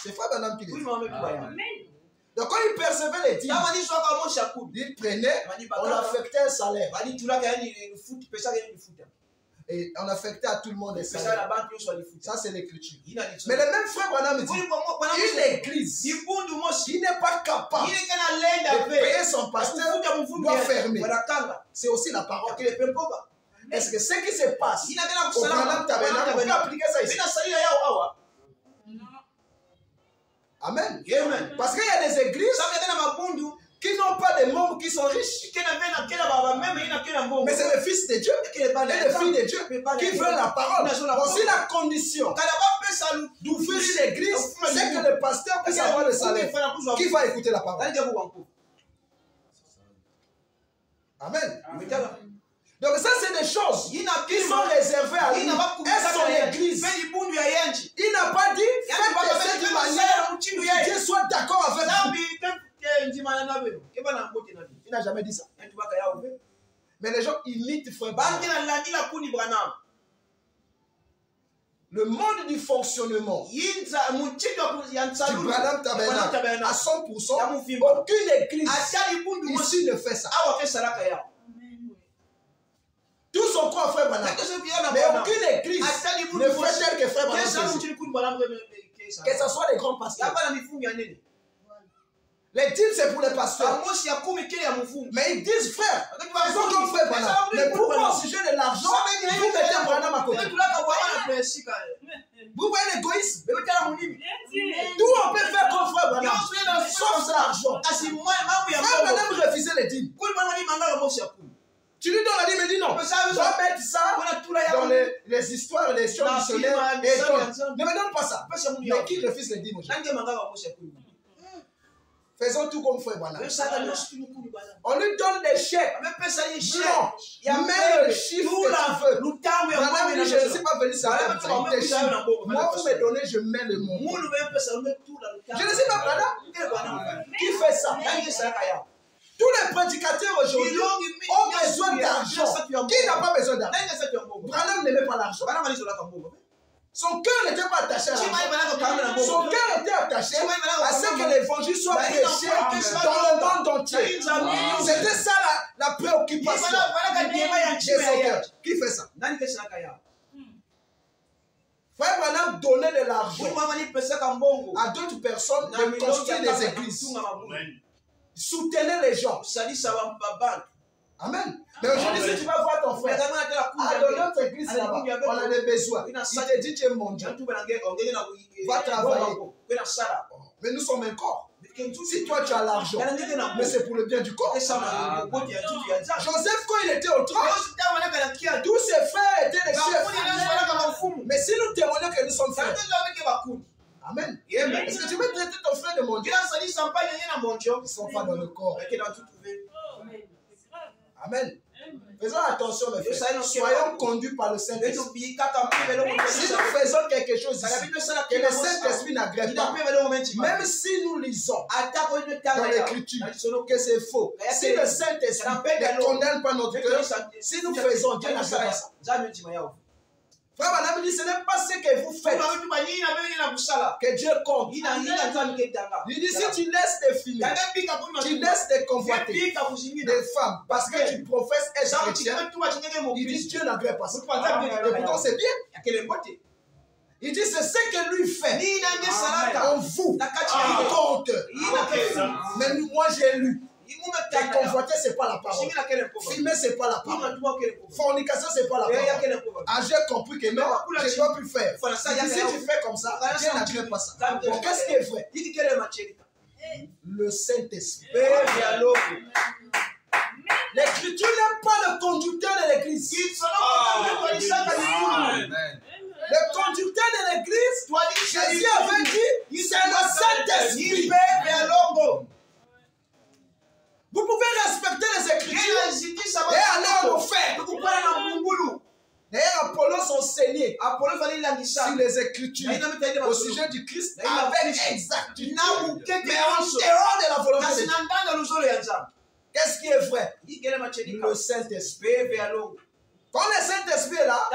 C'est Frère Branham qui dit. Donc quand il percevait les dîmes, il prenait, on affectait un salaire. Et on affectait à tout le monde les salaires. Ça c'est l'écriture. Mais le même Frère Branham dit, une église qui n'est pas capable de payer son pasteur doit fermer. C'est aussi la parole. Est-ce que ce qui se passe au Branham Tabernacle, on peut appliquer ça ici? Amen. Parce qu'il y a des églises qui n'ont pas de membres qui sont riches. Mais c'est le Fils de Dieu et le Fils de Dieu qui veulent la parole. Aussi la condition d'ouvrir une église, c'est que le pasteur puisse avoir le salaire. Qui va écouter la parole? Amen. Donc ça c'est des choses qui sont réservées à lui et son église. Il n'a pas dit faites de cette manière que Dieu soit d'accord avec vous. Il n'a jamais dit ça. Mais les gens imitent Frère Branham. Le mode du fonctionnement du Branham Tabernacle à 100%, aucune église ici ne fait ça. Tous sont quoi Frère Branham? Mais aucune église ne fait tel que Frère Branham. Que ce soit les grands pasteurs. Les dîmes c'est pour les pasteurs. Mais ils disent frère, faisons comme Frère Branham. Mais pourquoi au sujet de l'argent, vous mettez Branham à côté? Vous voyez l'égoïsme? Tout on peut faire comme Frère Branham, sauf l'argent. Frère Branham refusait les dîmes. Tu lui donnes la dîme et dit non. Va mettre ça dans les histoires, les chants missionnaires et donne. Ne me donne pas ça. Mais qui refuse les dîmes aujourd'hui? Faisons tout comme Frère Branham. Tosala nyonso mukulu bana. On lui donne des chèques. Amepesa ye chèque. Blancs. Ya Mets le chiffre que tu veux. lutango ya Branham ngombe dit, na je ne suis pas venu savoir des chiffres. Moi, vous me donnez, je mets le montant. Mulu bempesa lumetu la lutango. Je ne sais pas Branham. Qui fait ça? Nani esaka ya? Tous les prédicateurs aujourd'hui ont besoin d'argent. Qui n'a pas besoin d'argent? Nani esaka ya mbongo? Branham n'aimait pas l'argent. Bana malizo la mbongo. Son cœur n'était pas attaché à l'argent. Son Son cœur était attaché à ce que l'évangile soit prêché dans le monde entier. C'était ça la préoccupation de son cœur. Qui fait ça? Frère Branham donnait de l'argent à d'autres personnes de construire des églises. Soutenez les gens. Amen. Mais aujourd'hui, si tu vas voir ton frère, dans notre église là-bas, on a des besoins. Il te dit, tu es mon Dieu. Va travailler. Mais nous sommes un corps. Si toi tu as l'argent, mais c'est pour le bien du corps. Joseph, quand il était au trône, tous ses frères étaient les chefs. Mais si nous témoignons que nous sommes frères, amen. Est-ce que tu veux traiter ton frère de mon Dieu? Ils ne sont pas dans le corps. Amen. Faisons attention, mes frères. Soyons conduits par le Saint-Esprit. Si nous faisons quelque chose ici, que le Saint-Esprit n'agrève pas, même si nous lisons dans l'Écriture que c'est faux, si le Saint-Esprit ne condamne pas notre cœur, si nous faisons, Dieu n'agrève pas ça. Frère Branham dit, ce n'est pas ce que vous faites que Dieu compte. Il dit, si tu laisses des filles, tu laisses des convoiter, des femmes, parce que tu professes être chrétien, il dit, Dieu n'agrée pas ça. Et pourtant, c'est bien. Il dit, c'est ce que lui fait en vous qui compte. Mais moi, j'ai lu. Et convoiter, ce n'est pas la parole. Filmer, ce n'est pas la parole. Fornication, ce n'est pas la parole. Ah, j'ai compris que non, je ne dois plus faire. Si tu fais comme ça, Dieu n'agrée pas ça. Donc, qu'est-ce qui est vrai? Le Saint-Esprit. L'Écriture n'est pas le conducteur de l'Église. Le conducteur de l'Église, Jésus avait dit, c'est le Saint-Esprit. Vous pouvez respecter les Écritures et aller en enfer. D'ailleurs, Apollos enseignait sur les Écritures au sujet du Christ avec exactitude, mais en dehors de la volonté de Dieu. Qu'est-ce qui est vrai? Le Saint-Esprit. Quand le Saint-Esprit est là,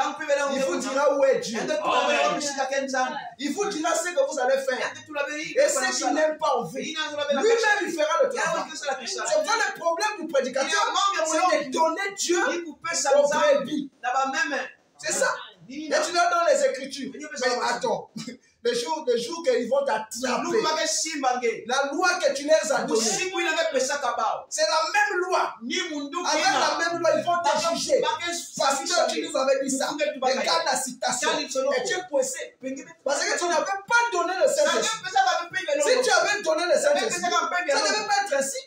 il vous dira où est Dieu. Il vous dira ce que vous allez faire. Et ce qu'il n'aime pas en vous. Lui-même, il fera le travail. C'est pas le problème du prédicateur. C'est de donner Dieu au brebis. C'est ça. Et tu leur donnes les Écritures. Mais attends. Le jour qu'ils vont t'attraper, la loi que tu leur as donnée, c'est la même loi. Avec la même loi, ils vont te juger. Parce que tu nous avais dit ça. Regarde la citation. Et tu es coincé. Parce que tu n'avais pas donné le Saint-Esprit. Si tu avais donné le Saint-Esprit, ça ne devait pas être ainsi.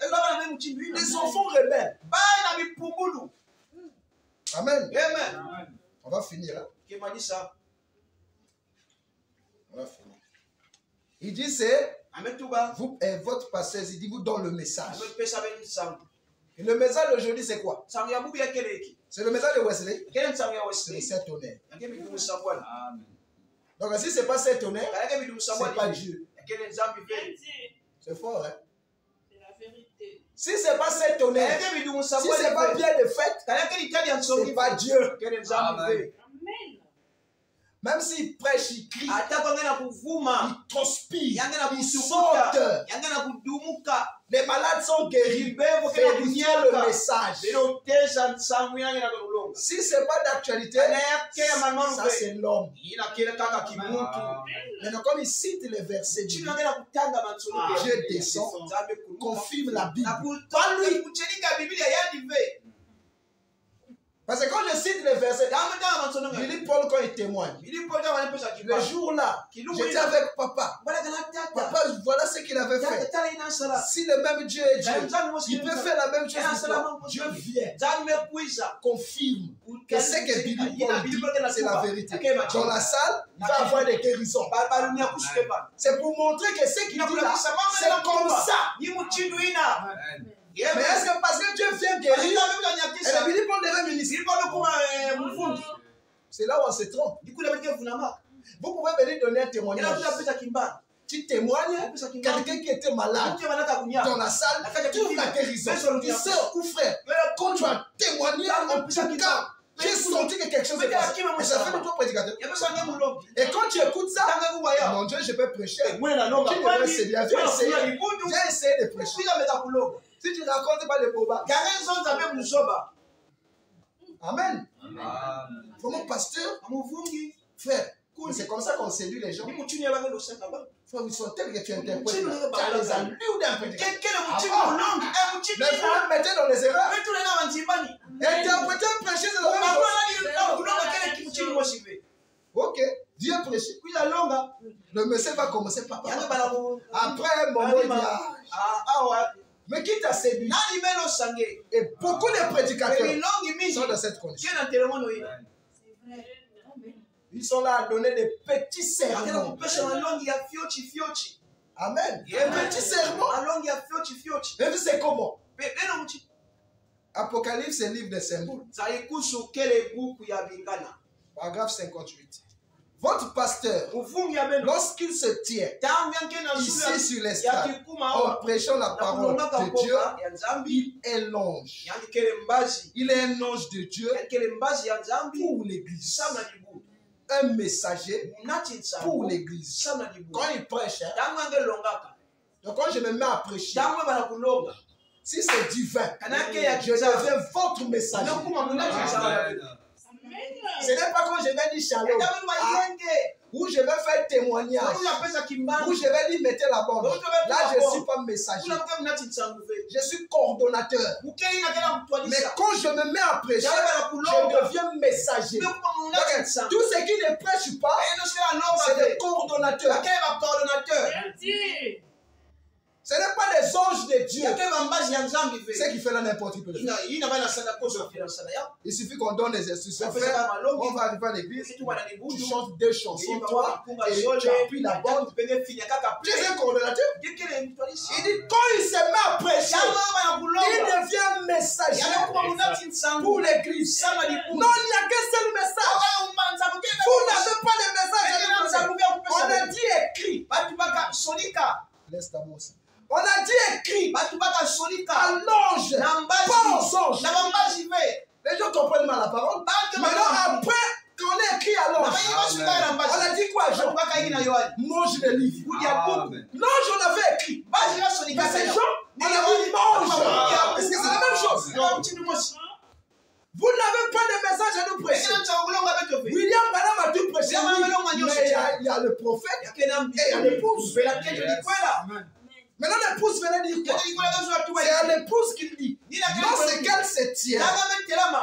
Les enfants rebelles. Amen. On va finir. Hein? On va finir. Il dit c'est vous, votre pasteur, il dit vous donne le message. Et le message d'aujourd'hui c'est quoi? C'est le message de Wesley. C'est le Saint-Tonnerre. Donc si ce n'est pas Saint-Tonnerre, ce n'est pas Dieu. C'est fort, hein? C'est la vérité. Si ce n'est pas Saint-Tonnerre, si ce n'est pas Pierre de fête, ce n'est pas Dieu. Amen. Même s'il prêche, il crie, il transpire, il saute. Les malades sont guéris. Vérifiez le message. Si ce n'est pas d'actualité, ça c'est l'homme. Maintenant, comme il cite les versets, Dieu descend, confirme la Bible. Pas lui. Parce que quand je cite les versets, Billy Paul, quand il témoigne, le jour-là, j'étais avec papa. Papa, voilà ce qu'il avait fait. Si le même Dieu est Dieu, il peut faire la même chose pour toi. Dieu vient, confirme que ce que Billy Paul dit, c'est la vérité. Dans la salle, il va y avoir des guérisons. C'est pour montrer que ce qu'il dit là, c'est comme ça. Mais est-ce que parce que Dieu vient guérir, et Billy Paul devait ministre? C'est là où on se trompe. Vous pouvez venir donner un témoignage. Tu témoignes, quelqu'un qui était malade dans la salle, trouve la guérison. Tu sais, ou frère, quand tu as témoigné, en tout cas, j'ai senti que quelque chose est passé. Et ça fait de toi prédicateur. Et quand tu écoutes ça, mon Dieu, je peux prêcher. Tu devrais essayer. J'ai essayé de prêcher. Si tu ne racontes pas les bobards. Amen. Comment pasteur, frère, c'est comme ça qu'on séduit les gens. Frère, ils sont tels que tu interprètes. Tu as les allures d'un prédicateur. Mais vous le mettez dans les erreurs. Interpréter, prêcher, c'est la même chose. Ok, Dieu prêche. Le monsieur va commencer par parler. Après un moment, il dit mais qui t'a séduit? Et beaucoup de prédicateurs sont dans cette condition. Ils sont là à donner des petits sermons. Amen. Des petits sermons. Et vous c'est comment? Apocalypse, c'est un livre de symboles. Paragraphe 58. Votre pasteur, lorsqu'il se tient ici sur l'estrade, en prêchant la parole de Dieu, il est l'ange. Il est un ange de Dieu pour l'église. Un messager pour l'église. Quand il prêche, donc quand je me mets à prêcher, si c'est divin, je deviens votre messager. Ce n'est pas quand je vais dire shalom, où je vais faire témoignage, où je vais lui mettre la bande. Là, je ne suis pas messager. Je suis coordonnateur. Mais quand je me mets à prêcher, je deviens messager. Donc, tout ce qui ne prêche pas, c'est des coordonnateurs. Ce n'est pas les anges de Dieu. Ce qui fait là n'importe qui. Il suffit qu'on donne des instructions. On va arriver à l'église, tu chantes 2 chansons, toi, et tu appuies la bande. Tu es un coordonnateur. Il dit quand il se met à prêcher, il devient messager pour l'église. Non, il n'y a qu'un seul message. Vous n'avez pas de message. On a dit écrit. Laisse-moi aussi. On a dit écrit à l'ange, pas aux anges. Les gens comprennent mal la parole. Maintenant, après qu'on ait écrit à l'ange, on a dit quoi, Jean? Mange le livre. L'ange, on avait écrit. Mais c'est Jean, on a dit mange. Est-ce que c'est la même chose? Vous n'avez pas de message à nous prêcher. William Branham a tout prêché. Mais il y a le prophète et il y a l'épouse. Maintenant, l'épouse venait dire quoi? C'est à l'épouse qu'il dit. Lorsqu'elle se tient,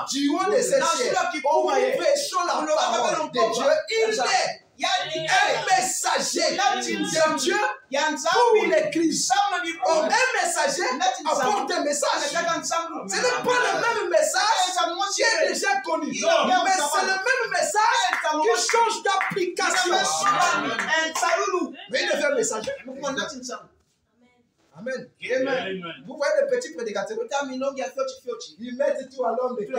du haut de ses cieux, en prêchant la parole de Dieu, il est un messager de Dieu pour l'église. Un messager apporte un message. Ce n'est pas le même message qui est déjà connu, mais c'est le même message qui change d'application. Mais il devient un messager. Amen. Amen. Vous voyez les petits prédicateurs, ils mettent tout à l'homme de Kéti.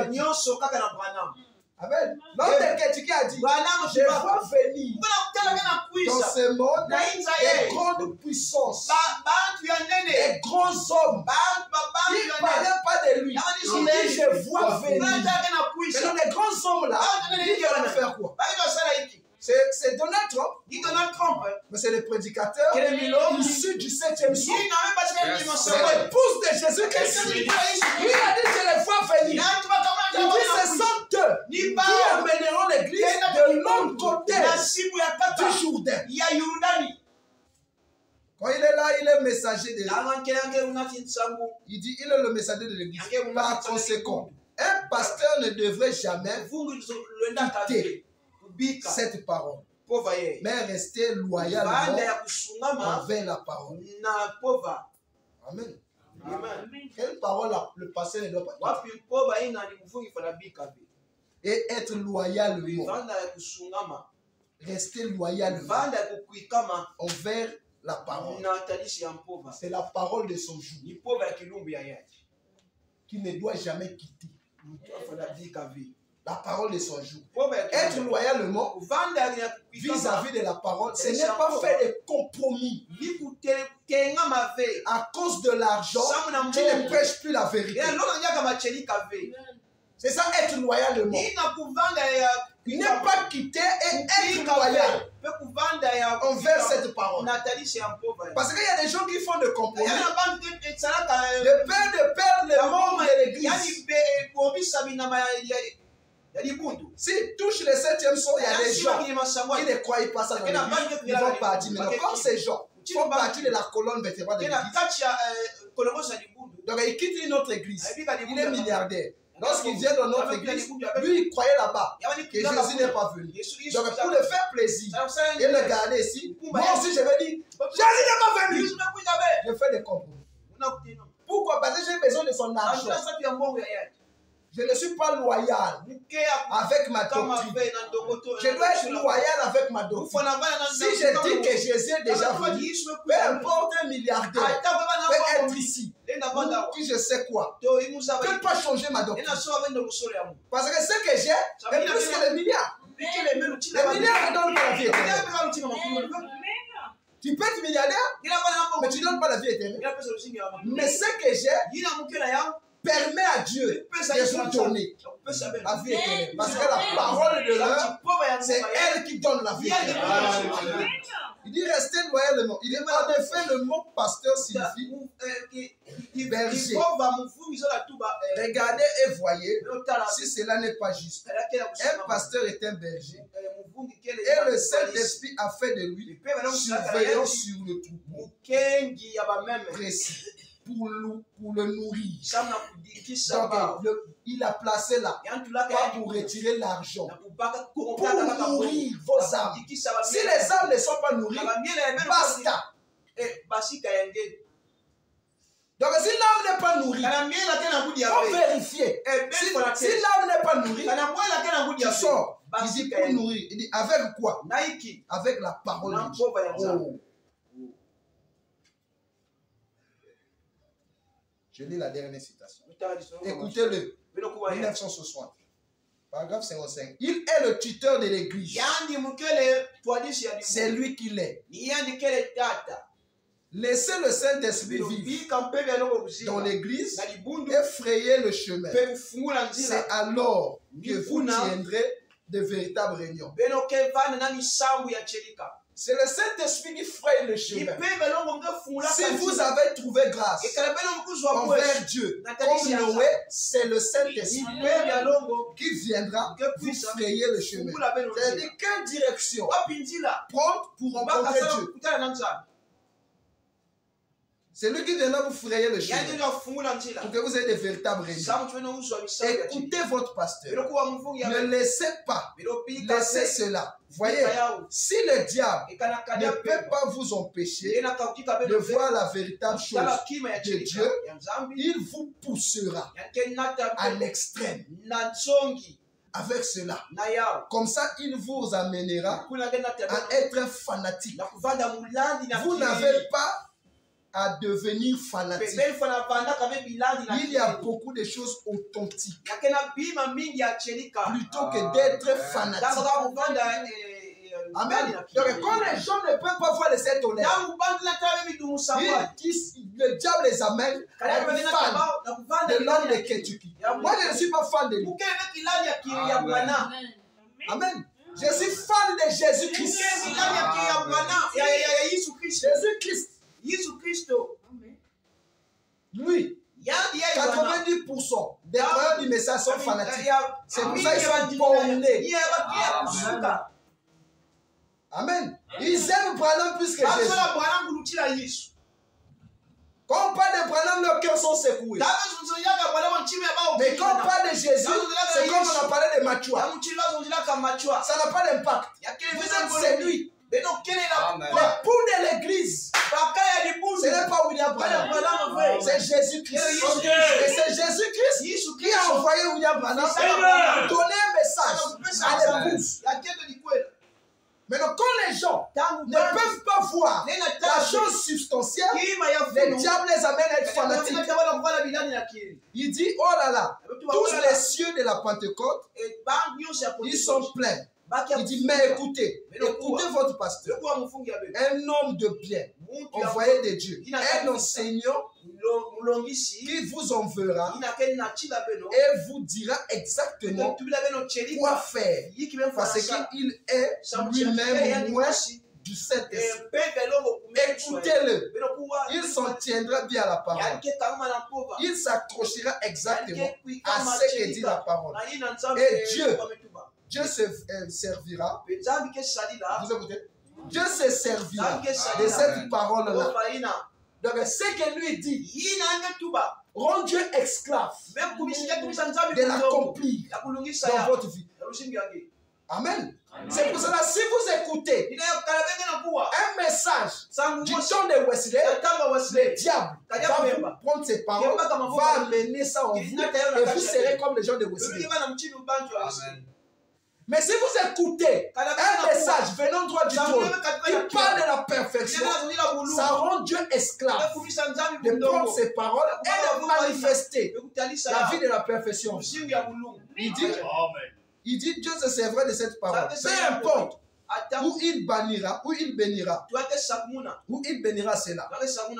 Amen. L'homme de Kéti qui a dit, je vois venir dans ce monde des grandes puissances, des grands hommes. Il ne parlait pas de lui. Il dit, je vois venir. Maintenant, les grands hommes là, ils vont faire quoi? C'est Donald Trump. Mais c'est le prédicateur issu du 7e siècle. C'est l'épouse de Jésus-Christ. Lui a dit, je les vois venir. Il dit, ce sont eux qui amèneront l'église de l'autre côté du Jourdain. Quand il est là, il est messager de l'église. Il dit, il est le messager de l'église. Par conséquent, Un pasteur ne devrait jamais quitter cette parole, mais rester loyalement envers la parole. Amen. Quelle parole le pasteur ne doit pas quitter? Et être loyalement. Rester loyalement envers la parole. C'est la parole de son jour qui ne doit jamais quitter. La parole de son jour. Être loyalement vis-à-vis de la parole, ce n'est pas faire des compromis à cause de l'argent qui ne prêche plus la vérité. C'est ça, être loyalement. Il n'est pas quitter et être loyal envers cette parole. Parce qu'il y a des gens qui font des compromis de peur de perdre le membre de l'église. Si touche le 7e son, il y a des gens qui ne croient pas ça dans l'église, ils vont partir. Mais comme ces gens font partie de la colonne vertébrale de l'église, donc il quitte notre église. Il est milliardaire. Lorsqu'il vient dans notre église, lui il croyait là-bas que Jésus n'est pas venu. Donc pour le faire plaisir et le garder ici, moi aussi je vais dire, Jésus n'est pas venu. Je fais des compromis. Pourquoi? Parce que j'ai besoin de son argent. Je ne suis pas loyal avec ma doctrine. Je dois être loyal avec ma doctrine. Si je dis que Jésus est déjà venu, peu importe un milliardaire peut être ici. Qui je sais quoi. Je ne peux pas changer ma doctrine. Parce que ce que j'ai est plus que les milliards. Les milliards ne donnent pas la vie éternelle. Tu peux être milliardaire, mais tu ne donnes pas la vie éternelle. Mais ce que j'ai permet à Dieu de vous donner la vie éternelle. Parce que la parole de l'heure, c'est elle qui donne la vie éternelle. Il dit rester loyalement. Il dit en effet le mot pasteur signifie berger. Regardez et voyez si cela n'est pas juste. Un pasteur est un berger. Et le Saint-Esprit a fait de lui surveillant sur le troupeau précis. Pour le nourrir. Donc, il a placé là, pas pour retirer l'argent, pour nourrir vos âmes. Si les âmes ne sont pas nourries, basta. Donc, si l'âme n'est pas nourrie, il faut vérifier. Si l'âme n'est pas nourrie, tu sors. Il dit pour nourrir. Il dit avec quoi? Avec la parole de Dieu. Je lis la dernière citation. Écoutez-le. 1960. Paragraphe 55. Il est le tuteur de l'église. C'est lui qui l'est. Laissez le Saint-Esprit vivre dans l'église et frayer le chemin. C'est alors que vous tiendrez de véritables réunions. C'est le Saint-Esprit qui fraye le chemin. Si vous avez trouvé grâce envers Dieu, comme Noé, c'est le Saint-Esprit qui viendra vous frayer le chemin. C'est-à-dire quelle direction prendre pour rencontrer Dieu. C'est lui qui viendra vous frayer le chemin pour que vous ayez de véritables réunions. Écoutez votre pasteur. Ne laissez pas laissez cela. Voyez, si le diable ne peut pas vous empêcher de voir la véritable chose de Dieu, il vous poussera à l'extrême. Avec cela, comme ça, il vous amènera à être un fanatique. Vous n'avez pas à devenir fanatique. Il y a beaucoup de choses authentiques plutôt que d'être fanatique. Amen. Donc quand les gens ne peuvent pas voir les sept honneurs, le diable les amène à être fan de l'homme de Kentucky. Moi je ne suis pas fan de lui. Amen. Je suis fan de Jésus-Christ. Jésus-Christ. Lui, 90% des croyants du message sont fanatiques. C'est pour ça qu'ils sont bornés. Amen. Ils aiment Branham plus que Jésus. Quand on parle de Branham, leurs cœurs sont secoués. Mais quand on parle de Jésus, c'est comme on a parlé de Machua. Ça n'a pas d'impact. Vous êtes séduits. L'époux de l'église, ce n'est pas William Branham, c'est Jésus-Christ. Et c'est Jésus-Christ qui a envoyé William Branham pour donner un message à l'épouse. Maintenant, quand les gens ne peuvent pas voir la chose substantielle, les diables les amènent à être fanatiques. Il dit, oh là là, tous les cieux de la Pentecôte, ils sont pleins. Il dit, mais écoutez votre pasteur, un homme de bien, envoyé de Dieu, un enseignant qui vous enverra et vous dira exactement quoi faire, parce qu'il est lui-même loin du Saint-Esprit. Écoutez-le, il s'en tiendra bien à la parole, il s'accrochera exactement à ce que dit la parole, et Dieu se servira. Vous écoutez? Dieu se servira de cette parole-là. Donc, ce que lui dit, rend Dieu esclave de l'accomplir dans votre vie. Amen. C'est pour cela, si vous écoutez un message du temps de Wesley, le diable va prendre ses paroles, va amener ça en vous, et vous serez comme les gens de Wesley. Amen. Mais si vous écoutez un message venant droit du trône qui parle de la perfection, ça rend Dieu esclave de prendre ses paroles et de manifester la vie de la perfection. Il dit Dieu se servira de cette parole. Peu importe où il bannira, où il bénira, où il bénira cela.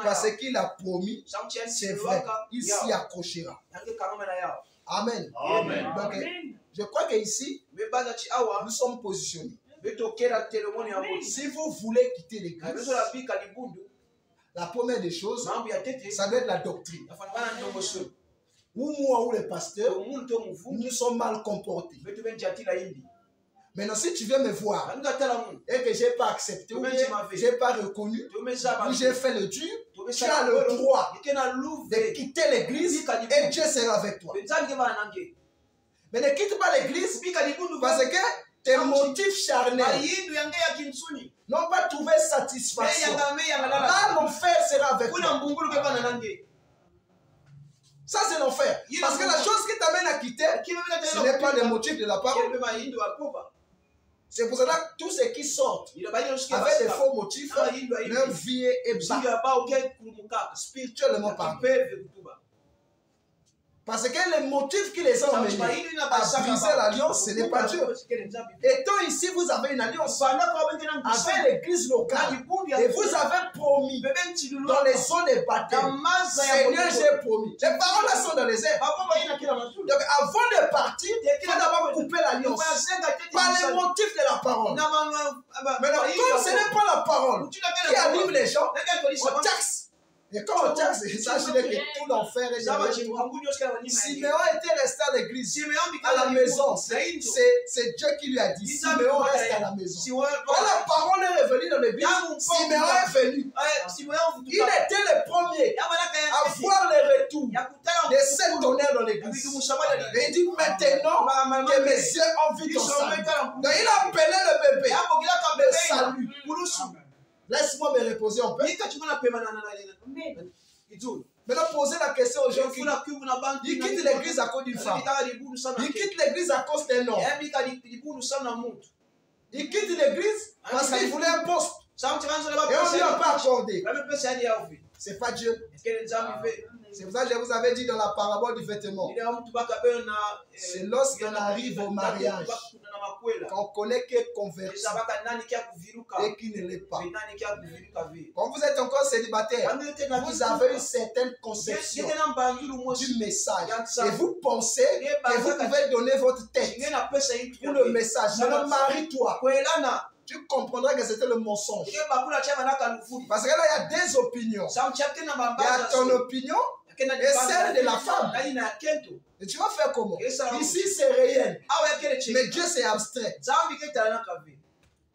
Parce qu'il a promis, c'est vrai, il s'y accrochera. Amen. Donc, je crois qu'ici, nous sommes positionnés. Si vous voulez quitter l'église, la première des choses, ça doit être la doctrine. Ou moi ou les pasteurs, nous sommes mal comportés. Maintenant, si tu viens me voir et que je n'ai pas accepté, ou que je n'ai pas reconnu, ou j'ai fait le dur, tu as le droit de quitter l'église et Dieu sera avec toi. Mais ne quitte pas l'église parce que tes motifs charnels n'ont pas trouvé satisfaction. Là, l'enfer sera avec toi. Ça, c'est l'enfer. Parce que la chose qui t'amène à quitter, ce n'est pas le motif de la parole. C'est pour cela que tous ceux qui sortent avec des faux motifs, leur vie est bas, spirituellement parlant. Parce que les motifs qui les ont amenés à briser l'alliance, ce n'est pas Dieu. Étant ici, vous avez une alliance avec l'église locale. Et vous avez promis dans les zones de baptême. Seigneur, j'ai promis. Les paroles là sont dans les airs. Donc avant de partir, il faut d'abord couper l'alliance par les motifs de la parole. Maintenant, comme ce n'est pas la parole qui anime les gens, on taxe. Et quand on taxe, sachez que tout l'enfer est derrière toi. Siméon était resté à l'église, à la maison. C'est Dieu qui lui a dit, Siméon reste à la maison. Quand la parole est revenue dans l'église, Siméon est venu. Il était le premier à voir le retour de cette tonnerre dans l'église. Et il dit, maintenant que mes yeux ont vu ton salut. Donc il a appelé le bébé, le salut. Laisse-moi me reposer un peu. Maintenant, posez la question aux gens qui quittent l'église à cause d'une femme. Ils quittent l'église à cause d'un homme. Ils quittent l'église parce qu'ils voulaient un poste. Et on ne lui a pas accordé. C'est pas Dieu. C'est pour ça que je vous avais dit dans la parabole du vêtement. C'est lorsqu'on arrive au mariage qu'on connaît qui est converti et qui ne l'est pas. Quand vous êtes encore célibataire, vous avez une certaine conception du message. Et vous pensez que vous pouvez donner votre tête pour le message. Maintenant, marie-toi. Tu comprendras que c'était le mensonge. Parce que là, il y a des opinions. Il y a ton opinion et celle de la femme. Et tu vas faire comment? Ici, c'est réel. Mais Dieu, c'est abstrait.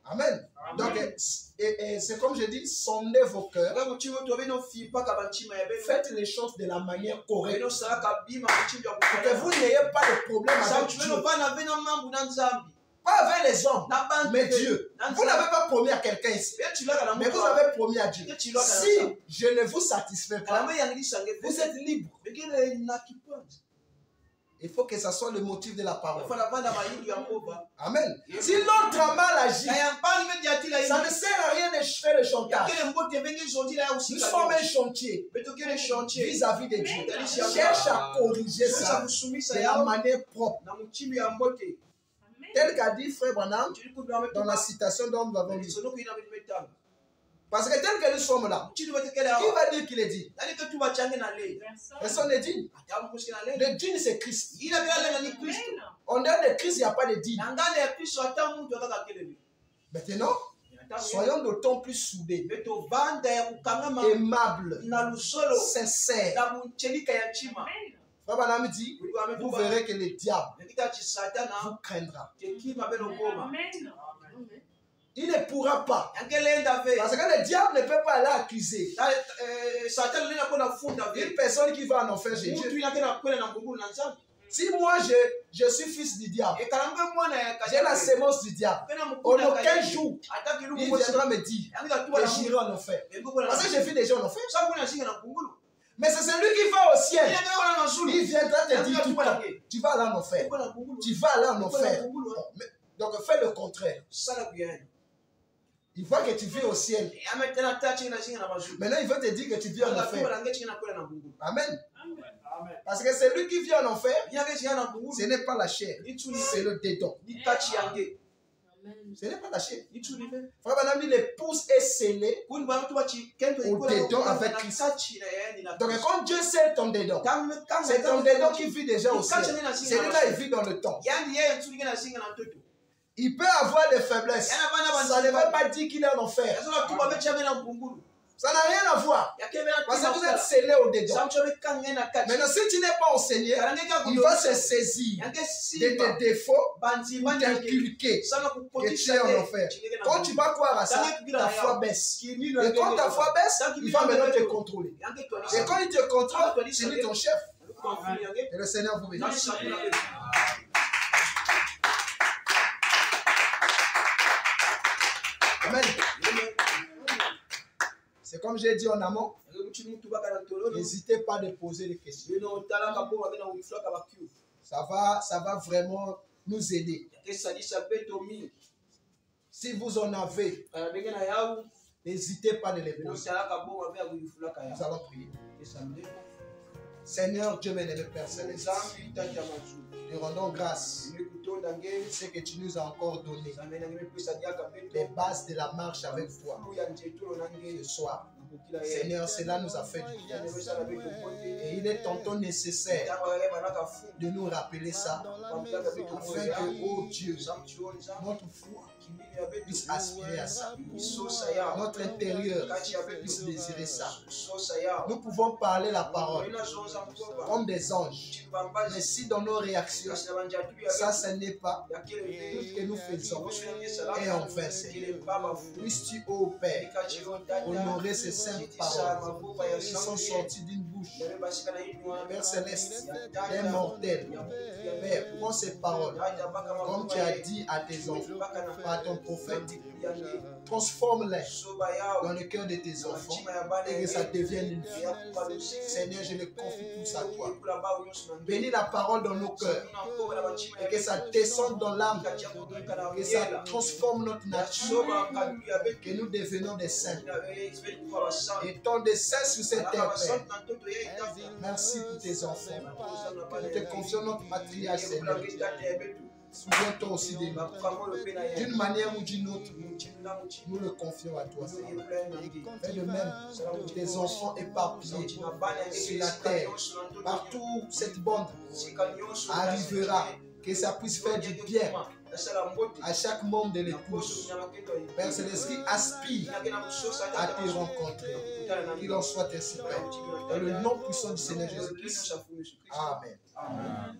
Amen. Donc, et c'est comme je dis, sondez vos cœurs. Faites les choses de la manière correcte. Pour que vous n'ayez pas de problème avec Dieu. Pas avec les hommes, mais Dieu. Vous n'avez pas promis à quelqu'un ici, mais vous avez promis à Dieu. Si je ne vous satisfais pas, vous êtes libre. Il faut que ça soit le motif de la parole. Amen. Si l'autre a mal agi, ça ne sert à rien de faire le chantage. Nous sommes un chantier vis-à-vis de Dieu. Cherche à corriger ça de la manière propre. Tel qu'a dit Frère Branham dans la citation dont nous avons lu. Parce que tel que nous sommes là, qui va dire qu'il est digne? Personne n'est digne. Le digne, c'est Christ. En dehors de Christ, il n'y a pas de digne. Maintenant, soyons d'autant plus soudés, aimables, sincères. Frère Branham dit, vous verrez que le diable vous craindra. Il ne pourra pas. Parce que le diable ne peut pas aller accuser une personne qui va en enfer chez Dieu. Si moi je suis fils du diable, j'ai la sémence du diable, en aucun jour il viendra me dire que j'irai en enfer. Parce que je vis déjà en enfer. Mais c'est celui qui va au ciel. Il viendra te dire tout le temps, tu vas aller en enfer. Tu vas aller en enfer. Donc fais le contraire. Il voit que tu vis au ciel. Maintenant, il veut te dire que tu vis en enfer. Amen. Parce que celui qui vit en enfer, ce n'est pas la chair, c'est le dédon. Ce n'est pas la chair. Frère Branham dit, l'épouse est scellée au dédon avec Christ. Donc quand Dieu scelle ton dédon, c'est ton dédon qui vit déjà au ciel. Celui-là, il vit dans le temps. Il peut avoir des faiblesses. Ça ne veut pas dire qu'il est en enfer. Ça n'a rien à voir. Parce que vous êtes scellé au dedans. Maintenant, si tu n'es pas enseigné, il va se saisir de tes défauts pour t'inculquer que tu es en enfer. Quand tu vas croire à ça, ta foi baisse. Et quand ta foi baisse, il va maintenant te contrôler. Et quand il te contrôle, c'est lui ton chef. Et le Seigneur vous bénisse. Amen. C'est comme j'ai dit en amont, n'hésitez pas à poser des questions. Ça va vraiment nous aider. Si vous en avez, n'hésitez pas à les poser. Nous allons prier. Seigneur Dieu bien-aimé Père Céleste, nous rendons grâce de ce que tu nous as encore donné, les bases de la marche avec toi ce soir. Seigneur, cela nous a fait du bien. Et il est tantôt nécessaire de nous rappeler ça, afin que, oh Dieu, notre foi puisse aspirer à ça. Notre intérieur puisse désirer ça. Nous pouvons parler la parole comme des anges. Mais si dans nos réactions, ça ce n'est pas tout ce que nous faisons et en vain, Seigneur. Puisses-tu, ô Père, honorer ces saintes paroles qui sont sorties d'une bouche, Père Céleste, d'un mortel. Père, prends ces paroles, comme tu as dit à tes enfants, par ton prophète, transforme-les dans le cœur de tes enfants et que ça devienne une vie. Seigneur, je le confie tous à toi. Bénis la parole dans nos cœurs et que ça descende dans l'âme, que ça transforme notre nature, que nous devenons des saints. Et tant de saints sur cette terre, Père. Merci pour tes enfants. Nous te confions notre matriarche, Seigneur. Souviens-toi aussi de nous. D'une manière ou d'une autre, nous le confions à toi, Seigneur. Fais de même pour tes enfants éparpillés sur la terre. Partout cette bande arrivera, que ça puisse faire du bien à chaque membre de l'épouse. Père Céleste, qui aspire à te rencontrer. Qu'il en soit ainsi, Père. Dans le nom puissant du Seigneur Jésus-Christ. Amen. Amen.